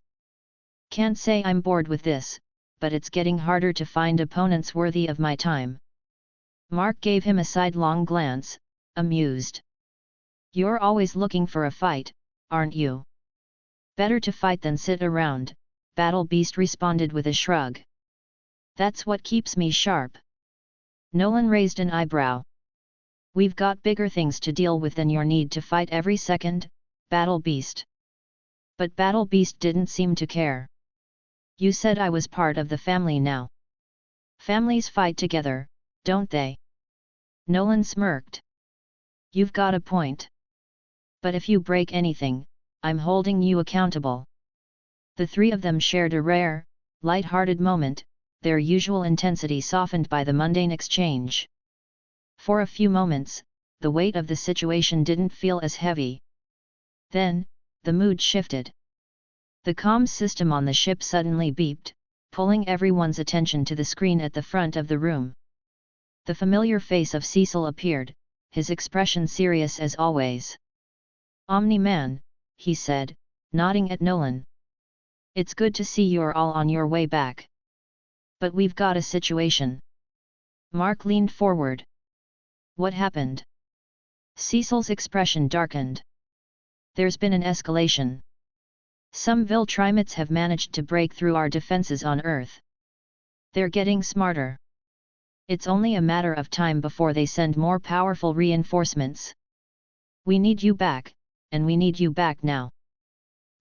Can't say I'm bored with this, but it's getting harder to find opponents worthy of my time." Mark gave him a sidelong glance, amused. "You're always looking for a fight, aren't you?" "Better to fight than sit around," Battle Beast responded with a shrug. "That's what keeps me sharp." Nolan raised an eyebrow. "We've got bigger things to deal with than your need to fight every second, Battle Beast." But Battle Beast didn't seem to care. "You said I was part of the family now. Families fight together, don't they?" Nolan smirked. "You've got a point. But if you break anything, I'm holding you accountable." The three of them shared a rare, light-hearted moment, their usual intensity softened by the mundane exchange. For a few moments, the weight of the situation didn't feel as heavy. Then, the mood shifted. The comms system on the ship suddenly beeped, pulling everyone's attention to the screen at the front of the room. The familiar face of Cecil appeared, his expression serious as always. "Omni-Man," he said, nodding at Nolan. "It's good to see you're all on your way back. But we've got a situation." Mark leaned forward. "What happened?" Cecil's expression darkened. "There's been an escalation. Some Viltrumites have managed to break through our defenses on Earth. They're getting smarter. It's only a matter of time before they send more powerful reinforcements. We need you back, and we need you back now."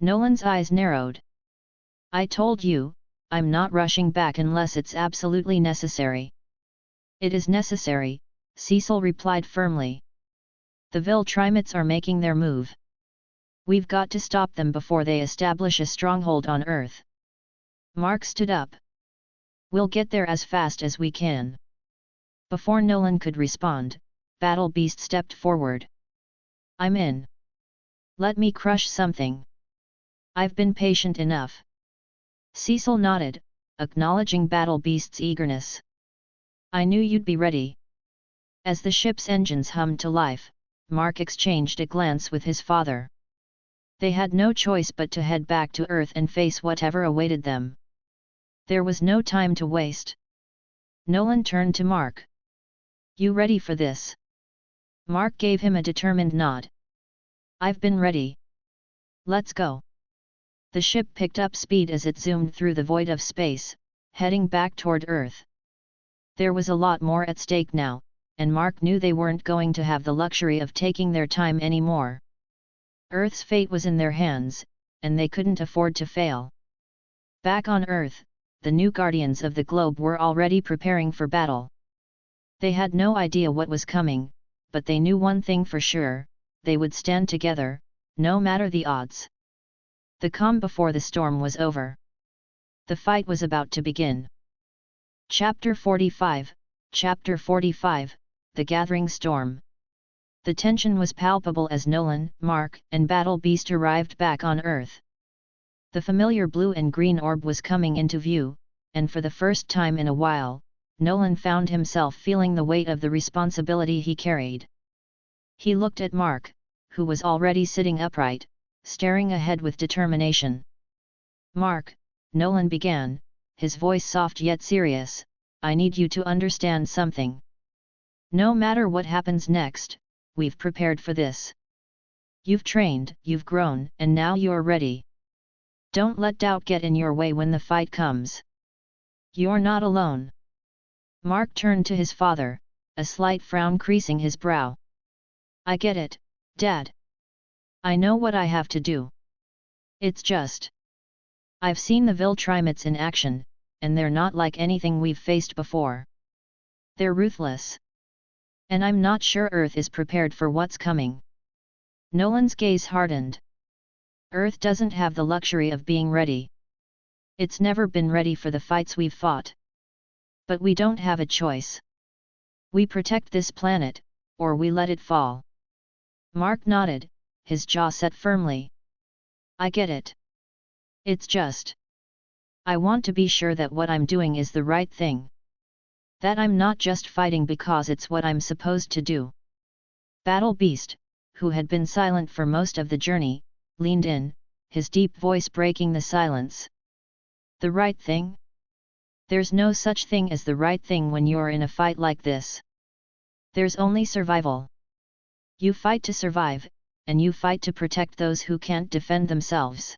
Nolan's eyes narrowed. "I told you, I'm not rushing back unless it's absolutely necessary." "It is necessary," Cecil replied firmly. "The Viltrumites are making their move. We've got to stop them before they establish a stronghold on Earth." Mark stood up. "We'll get there as fast as we can." Before Nolan could respond, Battle Beast stepped forward. "I'm in. Let me crush something. I've been patient enough." Cecil nodded, acknowledging Battle Beast's eagerness. "I knew you'd be ready." As the ship's engines hummed to life, Mark exchanged a glance with his father. They had no choice but to head back to Earth and face whatever awaited them. There was no time to waste. Nolan turned to Mark. "You ready for this?" Mark gave him a determined nod. "I've been ready. Let's go." The ship picked up speed as it zoomed through the void of space, heading back toward Earth. There was a lot more at stake now, and Mark knew they weren't going to have the luxury of taking their time anymore. Earth's fate was in their hands, and they couldn't afford to fail. Back on Earth, the new Guardians of the Globe were already preparing for battle. They had no idea what was coming, but they knew one thing for sure: they would stand together, no matter the odds. The calm before the storm was over. The fight was about to begin. Chapter 45, The Gathering Storm. The tension was palpable as Nolan, Mark, and Battle Beast arrived back on Earth. The familiar blue and green orb was coming into view, and for the first time in a while, Nolan found himself feeling the weight of the responsibility he carried. He looked at Mark, who was already sitting upright, staring ahead with determination. "Mark," Nolan began, his voice soft yet serious, "I need you to understand something. No matter what happens next, we've prepared for this. You've trained, you've grown, and now you're ready. Don't let doubt get in your way when the fight comes. You're not alone." Mark turned to his father, a slight frown creasing his brow. "I get it, Dad. I know what I have to do. It's just, I've seen the Viltrumites in action, and they're not like anything we've faced before. They're ruthless. And I'm not sure Earth is prepared for what's coming." Nolan's gaze hardened. Earth doesn't have the luxury of being ready. It's never been ready for the fights we've fought. But we don't have a choice. We protect this planet, or we let it fall. Mark nodded, his jaw set firmly. "I get it. It's just, I want to be sure that what I'm doing is the right thing. That I'm not just fighting because it's what I'm supposed to do." Battle Beast, who had been silent for most of the journey, leaned in, his deep voice breaking the silence. "The right thing? There's no such thing as the right thing when you're in a fight like this. There's only survival. You fight to survive, and you fight to protect those who can't defend themselves.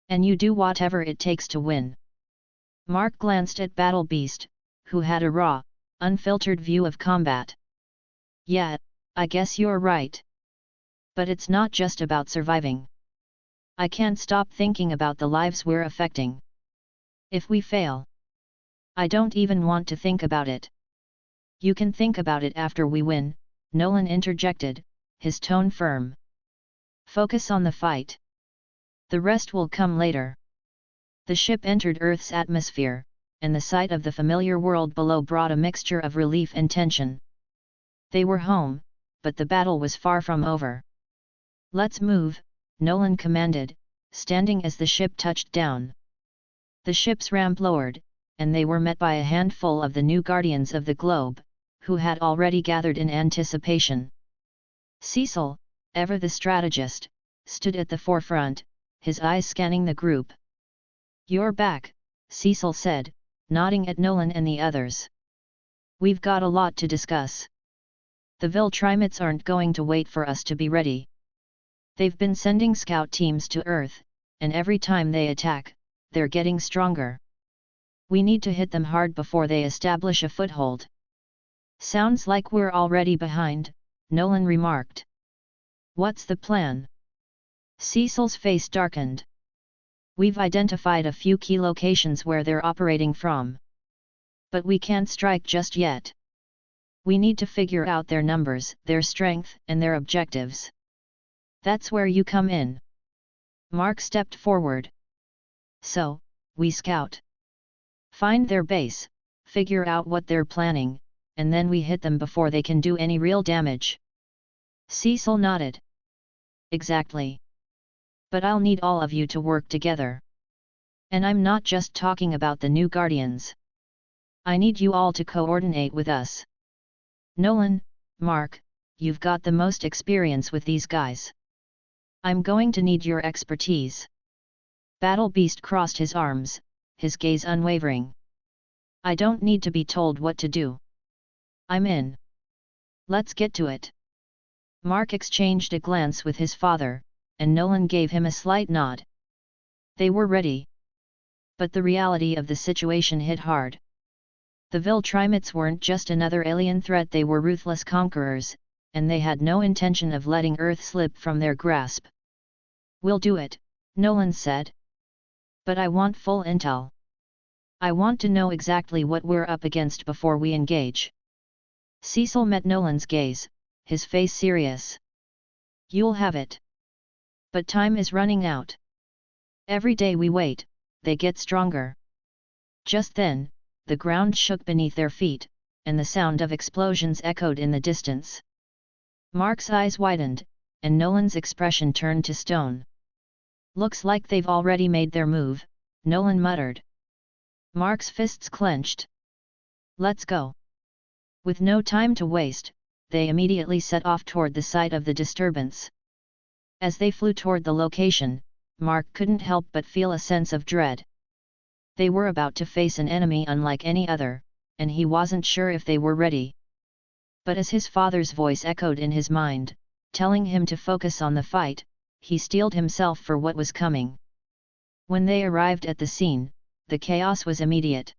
And you do whatever it takes to win." Mark glanced at Battle Beast, who had a raw, unfiltered view of combat. "Yeah, I guess you're right. But it's not just about surviving. I can't stop thinking about the lives we're affecting. If we fail, I don't even want to think about it." "You can think about it after we win," Nolan interjected, his tone firm. "Focus on the fight. The rest will come later." The ship entered Earth's atmosphere, and the sight of the familiar world below brought a mixture of relief and tension. They were home, but the battle was far from over. "Let's move," Nolan commanded, standing as the ship touched down. The ship's ramp lowered, and they were met by a handful of the new Guardians of the Globe, who had already gathered in anticipation. Cecil, ever the strategist, stood at the forefront, his eyes scanning the group. "You're back," Cecil said, nodding at Nolan and the others. "We've got a lot to discuss. The Viltrumites aren't going to wait for us to be ready. They've been sending scout teams to Earth, and every time they attack, they're getting stronger. We need to hit them hard before they establish a foothold." "Sounds like we're already behind," Nolan remarked. "What's the plan?" Cecil's face darkened. "We've identified a few key locations where they're operating from. But we can't strike just yet. We need to figure out their numbers, their strength, and their objectives. That's where you come in." Mark stepped forward. "So, we scout. Find their base, figure out what they're planning, and then we hit them before they can do any real damage." Cecil nodded. "Exactly. But I'll need all of you to work together. And I'm not just talking about the new Guardians. I need you all to coordinate with us. Nolan, Mark, you've got the most experience with these guys. I'm going to need your expertise." Battle Beast crossed his arms, his gaze unwavering. "I don't need to be told what to do. I'm in. Let's get to it." Mark exchanged a glance with his father, and Nolan gave him a slight nod. They were ready. But the reality of the situation hit hard. The Viltrumites weren't just another alien threat, they were ruthless conquerors, and they had no intention of letting Earth slip from their grasp. "We'll do it," Nolan said. But I want full intel. I want to know exactly what we're up against before we engage. Cecil met Nolan's gaze, his face serious. You'll have it. But time is running out. Every day we wait, they get stronger. Just then, the ground shook beneath their feet, and the sound of explosions echoed in the distance. Mark's eyes widened, and Nolan's expression turned to stone. Looks like they've already made their move, Nolan muttered. Mark's fists clenched. Let's go. With no time to waste, they immediately set off toward the site of the disturbance. As they flew toward the location, Mark couldn't help but feel a sense of dread. They were about to face an enemy unlike any other, and he wasn't sure if they were ready. But as his father's voice echoed in his mind, telling him to focus on the fight, he steeled himself for what was coming. When they arrived at the scene, the chaos was immediate.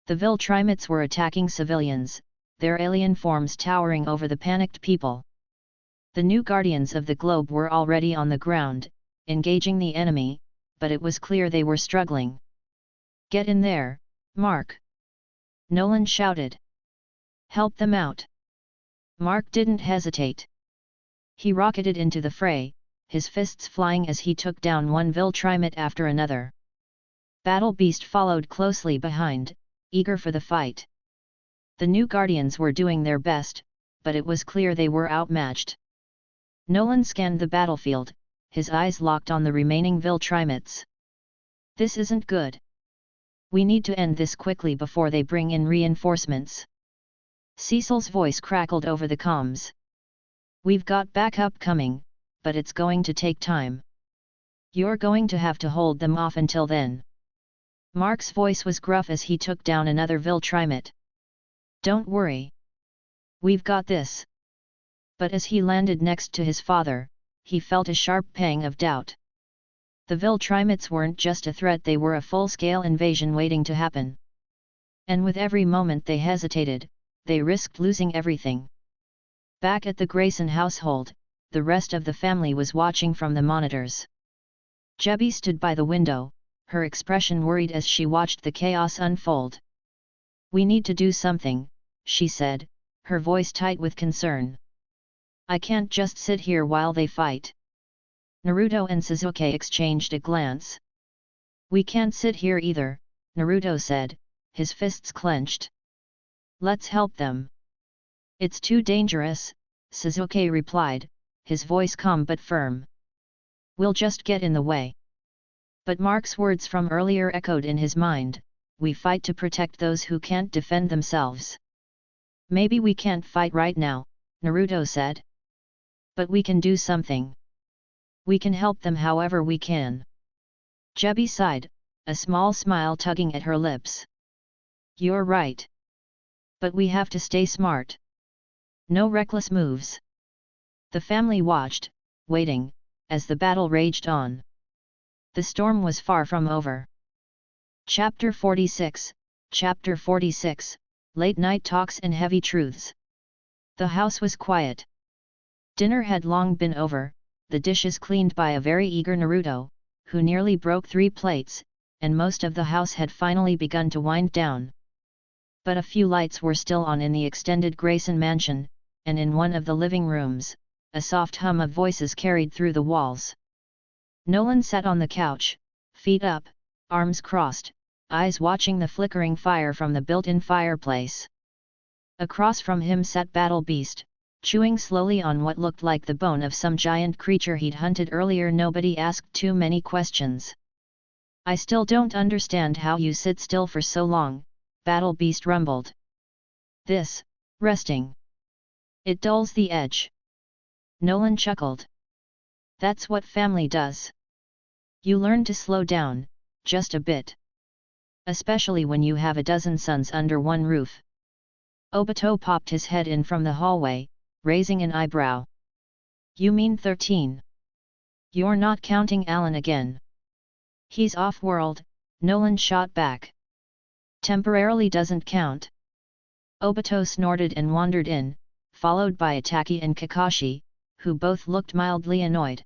The Viltrumites were attacking civilians, their alien forms towering over the panicked people. The new guardians of the globe were already on the ground, engaging the enemy, but it was clear they were struggling. Get in there, Mark! Nolan shouted. Help them out! Mark didn't hesitate. He rocketed into the fray, his fists flying as he took down one Viltrumite after another. Battle Beast followed closely behind, eager for the fight. The new guardians were doing their best, but it was clear they were outmatched. Nolan scanned the battlefield, his eyes locked on the remaining Viltrumites. This isn't good. We need to end this quickly before they bring in reinforcements. Cecil's voice crackled over the comms. We've got backup coming, but it's going to take time. You're going to have to hold them off until then. Mark's voice was gruff as he took down another Viltrumite. Don't worry. We've got this. But as he landed next to his father, he felt a sharp pang of doubt. The Viltrumites weren't just a threat, they were a full-scale invasion waiting to happen. And with every moment they hesitated, they risked losing everything. Back at the Grayson household, the rest of the family was watching from the monitors. Jebby stood by the window, her expression worried as she watched the chaos unfold. We need to do something, she said, her voice tight with concern. I can't just sit here while they fight. Naruto and Sasuke exchanged a glance. We can't sit here either, Naruto said, his fists clenched. Let's help them. It's too dangerous, Sasuke replied, his voice calm but firm. We'll just get in the way. But Mark's words from earlier echoed in his mind, we fight to protect those who can't defend themselves. Maybe we can't fight right now, Naruto said. But we can do something. We can help them however we can. Jebby sighed, a small smile tugging at her lips. You're right. But we have to stay smart. No reckless moves. The family watched, waiting, as the battle raged on. The storm was far from over. Chapter 46, Chapter 46, Late Night Talks and Heavy Truths. The house was quiet. Dinner had long been over, the dishes cleaned by a very eager Naruto, who nearly broke 3 plates, and most of the house had finally begun to wind down. But a few lights were still on in the extended Grayson mansion, and in one of the living rooms, a soft hum of voices carried through the walls. Nolan sat on the couch, feet up, arms crossed, eyes watching the flickering fire from the built-in fireplace. Across from him sat Battle Beast, chewing slowly on what looked like the bone of some giant creature he'd hunted earlier. Nobody asked too many questions. I still don't understand how you sit still for so long, Battle Beast rumbled. This, resting. It dulls the edge. Nolan chuckled. That's what family does. You learn to slow down, just a bit. Especially when you have a dozen sons under one roof. Obito popped his head in from the hallway, raising an eyebrow. You mean 13? You're not counting Alan again. He's off-world, Nolan shot back. Temporarily doesn't count. Obito snorted and wandered in, followed by Itaki and Kakashi, who both looked mildly annoyed.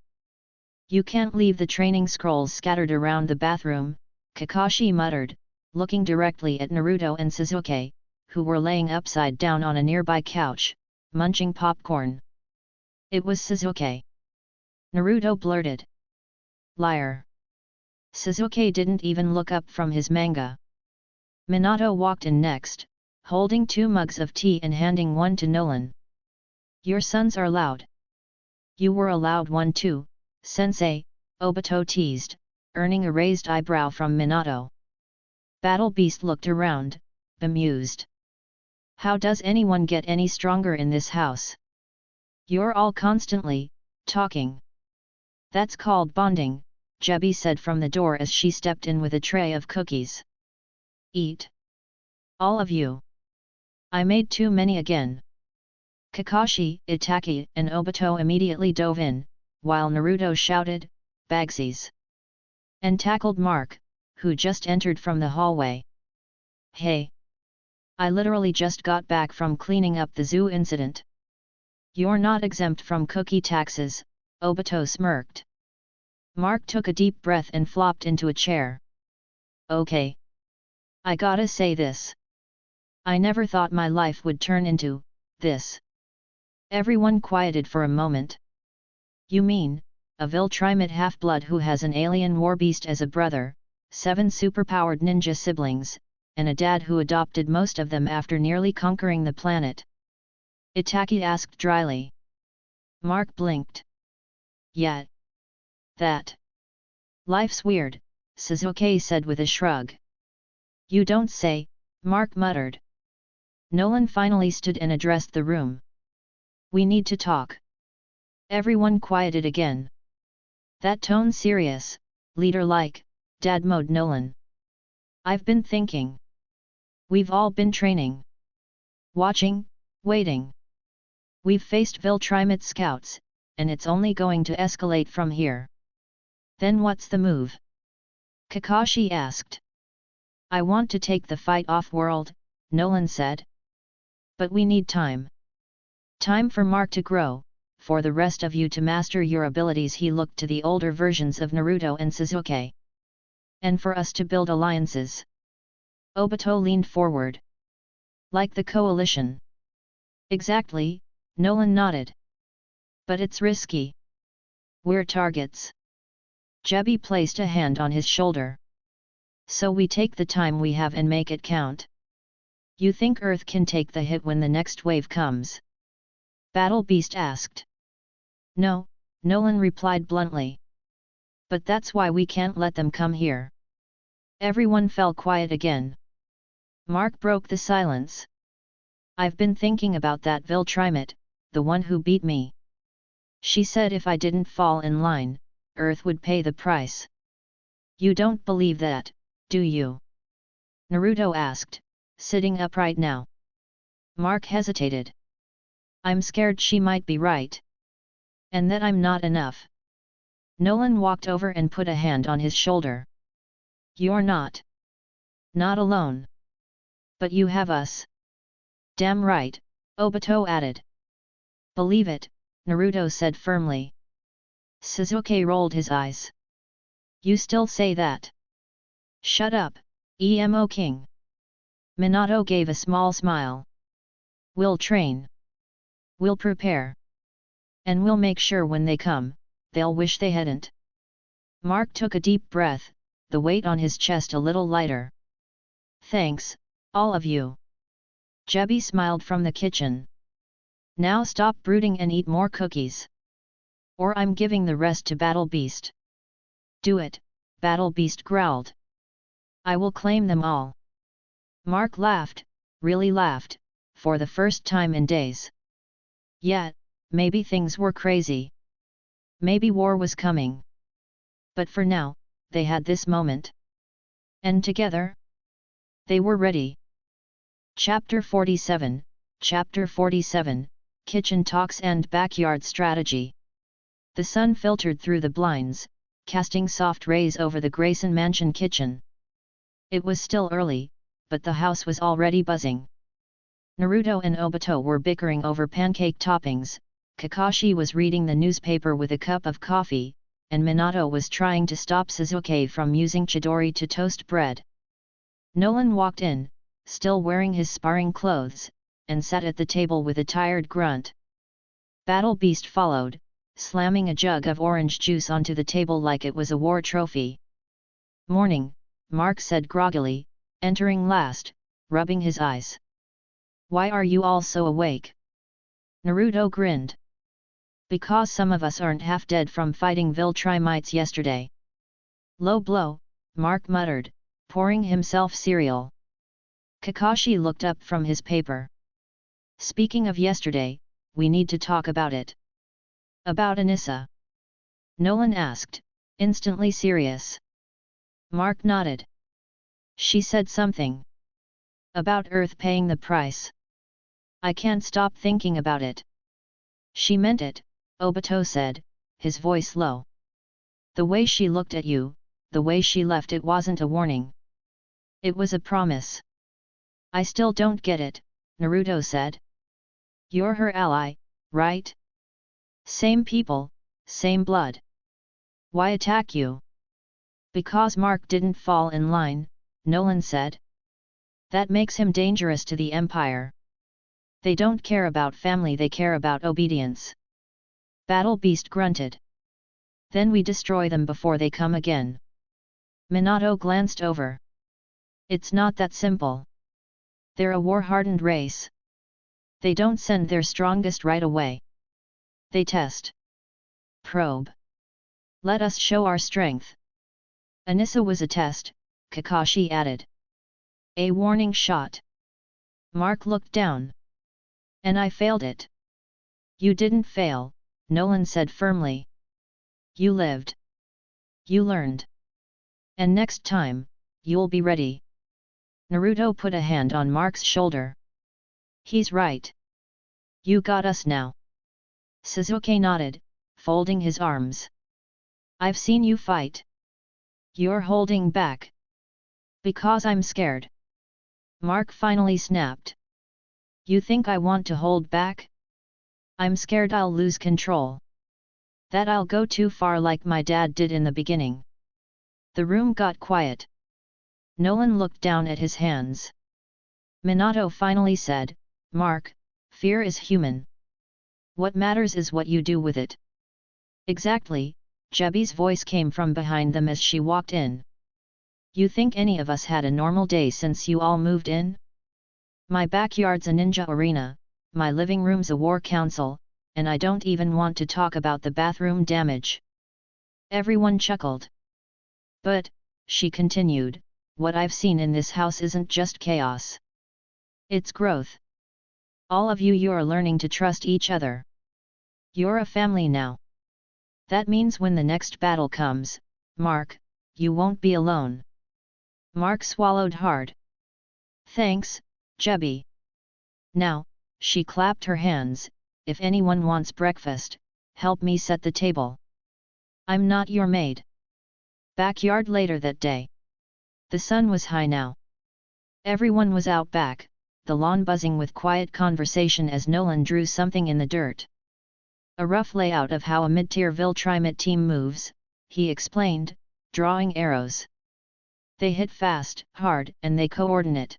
You can't leave the training scrolls scattered around the bathroom, Kakashi muttered, looking directly at Naruto and Sasuke, who were laying upside down on a nearby couch, munching popcorn. It was Sasuke. Naruto blurted. Liar. Sasuke didn't even look up from his manga. Minato walked in next, holding 2 mugs of tea and handing one to Nolan. Your sons are loud. You were a loud one too, sensei, Obito teased, earning a raised eyebrow from Minato. Battle Beast looked around, bemused. How does anyone get any stronger in this house? You're all constantly talking. That's called bonding, Jebi said from the door as she stepped in with a tray of cookies. Eat. All of you. I made too many again. Kakashi, Itachi and Obito immediately dove in, while Naruto shouted, Bagsies! And tackled Mark, who just entered from the hallway. Hey! I literally just got back from cleaning up the zoo incident. You're not exempt from cookie taxes, Obito smirked. Mark took a deep breath and flopped into a chair. Okay. I gotta say this. I never thought my life would turn into this. Everyone quieted for a moment. You mean, a Viltrumite half-blood who has an alien warbeast as a brother, 7 superpowered ninja siblings, and a dad who adopted most of them after nearly conquering the planet? Itachi asked dryly. Mark blinked. Yeah. That. Life's weird, Sasuke said with a shrug. You don't say, Mark muttered. Nolan finally stood and addressed the room. We need to talk. Everyone quieted again. That tone serious, leader-like, dad mode Nolan. I've been thinking. We've all been training. Watching, waiting. We've faced Viltrumite scouts, and it's only going to escalate from here. Then what's the move? Kakashi asked. I want to take the fight off-world, Nolan said. But we need time. Time for Mark to grow, for the rest of you to master your abilities. He looked to the older versions of Naruto and Sasuke. And for us to build alliances. Obito leaned forward. Like the coalition. Exactly, Nolan nodded. But it's risky. We're targets. Jebi placed a hand on his shoulder. So we take the time we have and make it count. You think Earth can take the hit when the next wave comes? Battle Beast asked. No, Nolan replied bluntly. But that's why we can't let them come here. Everyone fell quiet again. Mark broke the silence. I've been thinking about that Viltrumite, the one who beat me. She said if I didn't fall in line, Earth would pay the price. You don't believe that, do you? Naruto asked, sitting upright now. Mark hesitated. I'm scared she might be right. And that I'm not enough. Nolan walked over and put a hand on his shoulder. You're not. Not alone. But you have us. Damn right, Obito added. Believe it, Naruto said firmly. Sasuke rolled his eyes. You still say that? Shut up, Emo King. Minato gave a small smile. We'll train. We'll prepare. And we'll make sure when they come, they'll wish they hadn't. Mark took a deep breath, the weight on his chest a little lighter. Thanks, all of you. Jebi smiled from the kitchen. Now stop brooding and eat more cookies. Or I'm giving the rest to Battle Beast. Do it, Battle Beast growled. I will claim them all. Mark laughed, really laughed, for the first time in days. Yeah, maybe things were crazy. Maybe war was coming. But for now, they had this moment. And together, they were ready. Chapter 47, Chapter 47, Kitchen Talks and Backyard Strategy. The sun filtered through the blinds, casting soft rays over the Grayson mansion kitchen. It was still early, but the house was already buzzing. Naruto and Obito were bickering over pancake toppings, Kakashi was reading the newspaper with a cup of coffee, and Minato was trying to stop Sasuke from using Chidori to toast bread. Nolan walked in, still wearing his sparring clothes, and sat at the table with a tired grunt. Battle Beast followed, slamming a jug of orange juice onto the table like it was a war trophy. "Morning," Mark said groggily, entering last, rubbing his eyes. "Why are you all so awake?" Naruto grinned. "Because some of us aren't half dead from fighting Viltrumites yesterday." "Low blow," Mark muttered, pouring himself cereal. Kakashi looked up from his paper. "Speaking of yesterday, we need to talk about it." "About Anissa?" Nolan asked, instantly serious. Mark nodded. "She said something about Earth paying the price. I can't stop thinking about it." "She meant it," Obito said, his voice low. "The way she looked at you, the way she left, it wasn't a warning. It was a promise." "I still don't get it," Naruto said. "You're her ally, right? Same people, same blood. Why attack you?" "Because Mark didn't fall in line," Nolan said. "That makes him dangerous to the Empire. They don't care about family, they care about obedience." Battle Beast grunted. "Then we destroy them before they come again." Minato glanced over. "It's not that simple. They're a war-hardened race. They don't send their strongest right away. They test. Probe. Let us show our strength." "Anissa was a test," Kakashi added. "A warning shot." Mark looked down. "And I failed it." "You didn't fail," Nolan said firmly. "You lived. You learned. And next time, you'll be ready." Naruto put a hand on Mark's shoulder. "He's right. You got us now." Sasuke nodded, folding his arms. "I've seen you fight. You're holding back." "Because I'm scared." Mark finally snapped. "You think I want to hold back? I'm scared I'll lose control. That I'll go too far like my dad did in the beginning." The room got quiet. Nolan looked down at his hands. Minato finally said, "Mark, fear is human. What matters is what you do with it." "Exactly," Jebi's voice came from behind them as she walked in. "You think any of us had a normal day since you all moved in? My backyard's a ninja arena, my living room's a war council, and I don't even want to talk about the bathroom damage." Everyone chuckled. "But," she continued, "what I've seen in this house isn't just chaos. It's growth. All of you're learning to trust each other. You're a family now. That means when the next battle comes, Mark, you won't be alone." Mark swallowed hard. "Thanks, Jebi." "Now," she clapped her hands, "if anyone wants breakfast, help me set the table. I'm not your maid." Backyard later that day. The sun was high now. Everyone was out back, the lawn buzzing with quiet conversation as Nolan drew something in the dirt. "A rough layout of how a mid-tier Viltrumite team moves," he explained, drawing arrows. "They hit fast, hard, and they coordinate.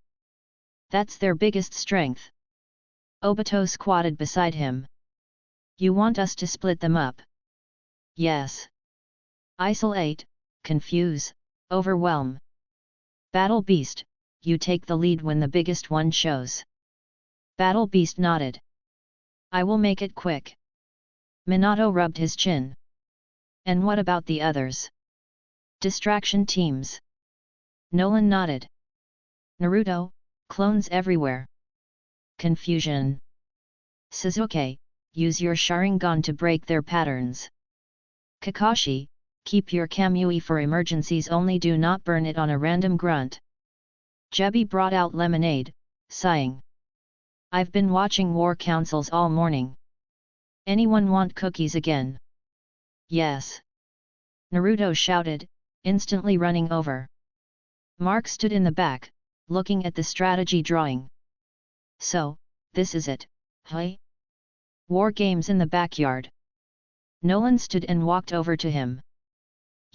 That's their biggest strength." Obito squatted beside him. "You want us to split them up?" "Yes. Isolate, confuse, overwhelm. Battle Beast, you take the lead when the biggest one shows." Battle Beast nodded. "I will make it quick." Minato rubbed his chin. "And what about the others?" "Distraction teams." Nolan nodded. "Naruto, clones everywhere. Confusion. Sasuke, use your Sharingan to break their patterns. Kakashi, keep your Kamui for emergencies, only do not burn it on a random grunt." Jebi brought out lemonade, sighing. "I've been watching war councils all morning. Anyone want cookies again?" "Yes!" Naruto shouted, instantly running over. Mark stood in the back, looking at the strategy drawing. "So, this is it, huh? War games in the backyard." Nolan stood and walked over to him.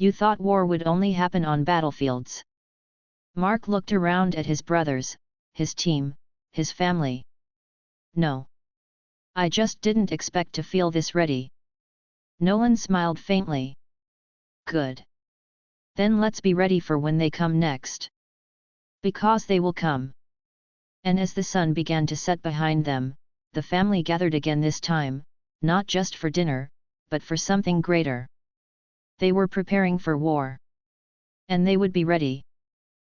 You thought war would only happen on battlefields. Mark looked around at his brothers, his team, his family. No. I just didn't expect to feel this ready. Nolan smiled faintly. Good. Then let's be ready for when they come next. Because they will come. And as the sun began to set behind them, the family gathered again, this time, not just for dinner, but for something greater. They were preparing for war. And they would be ready.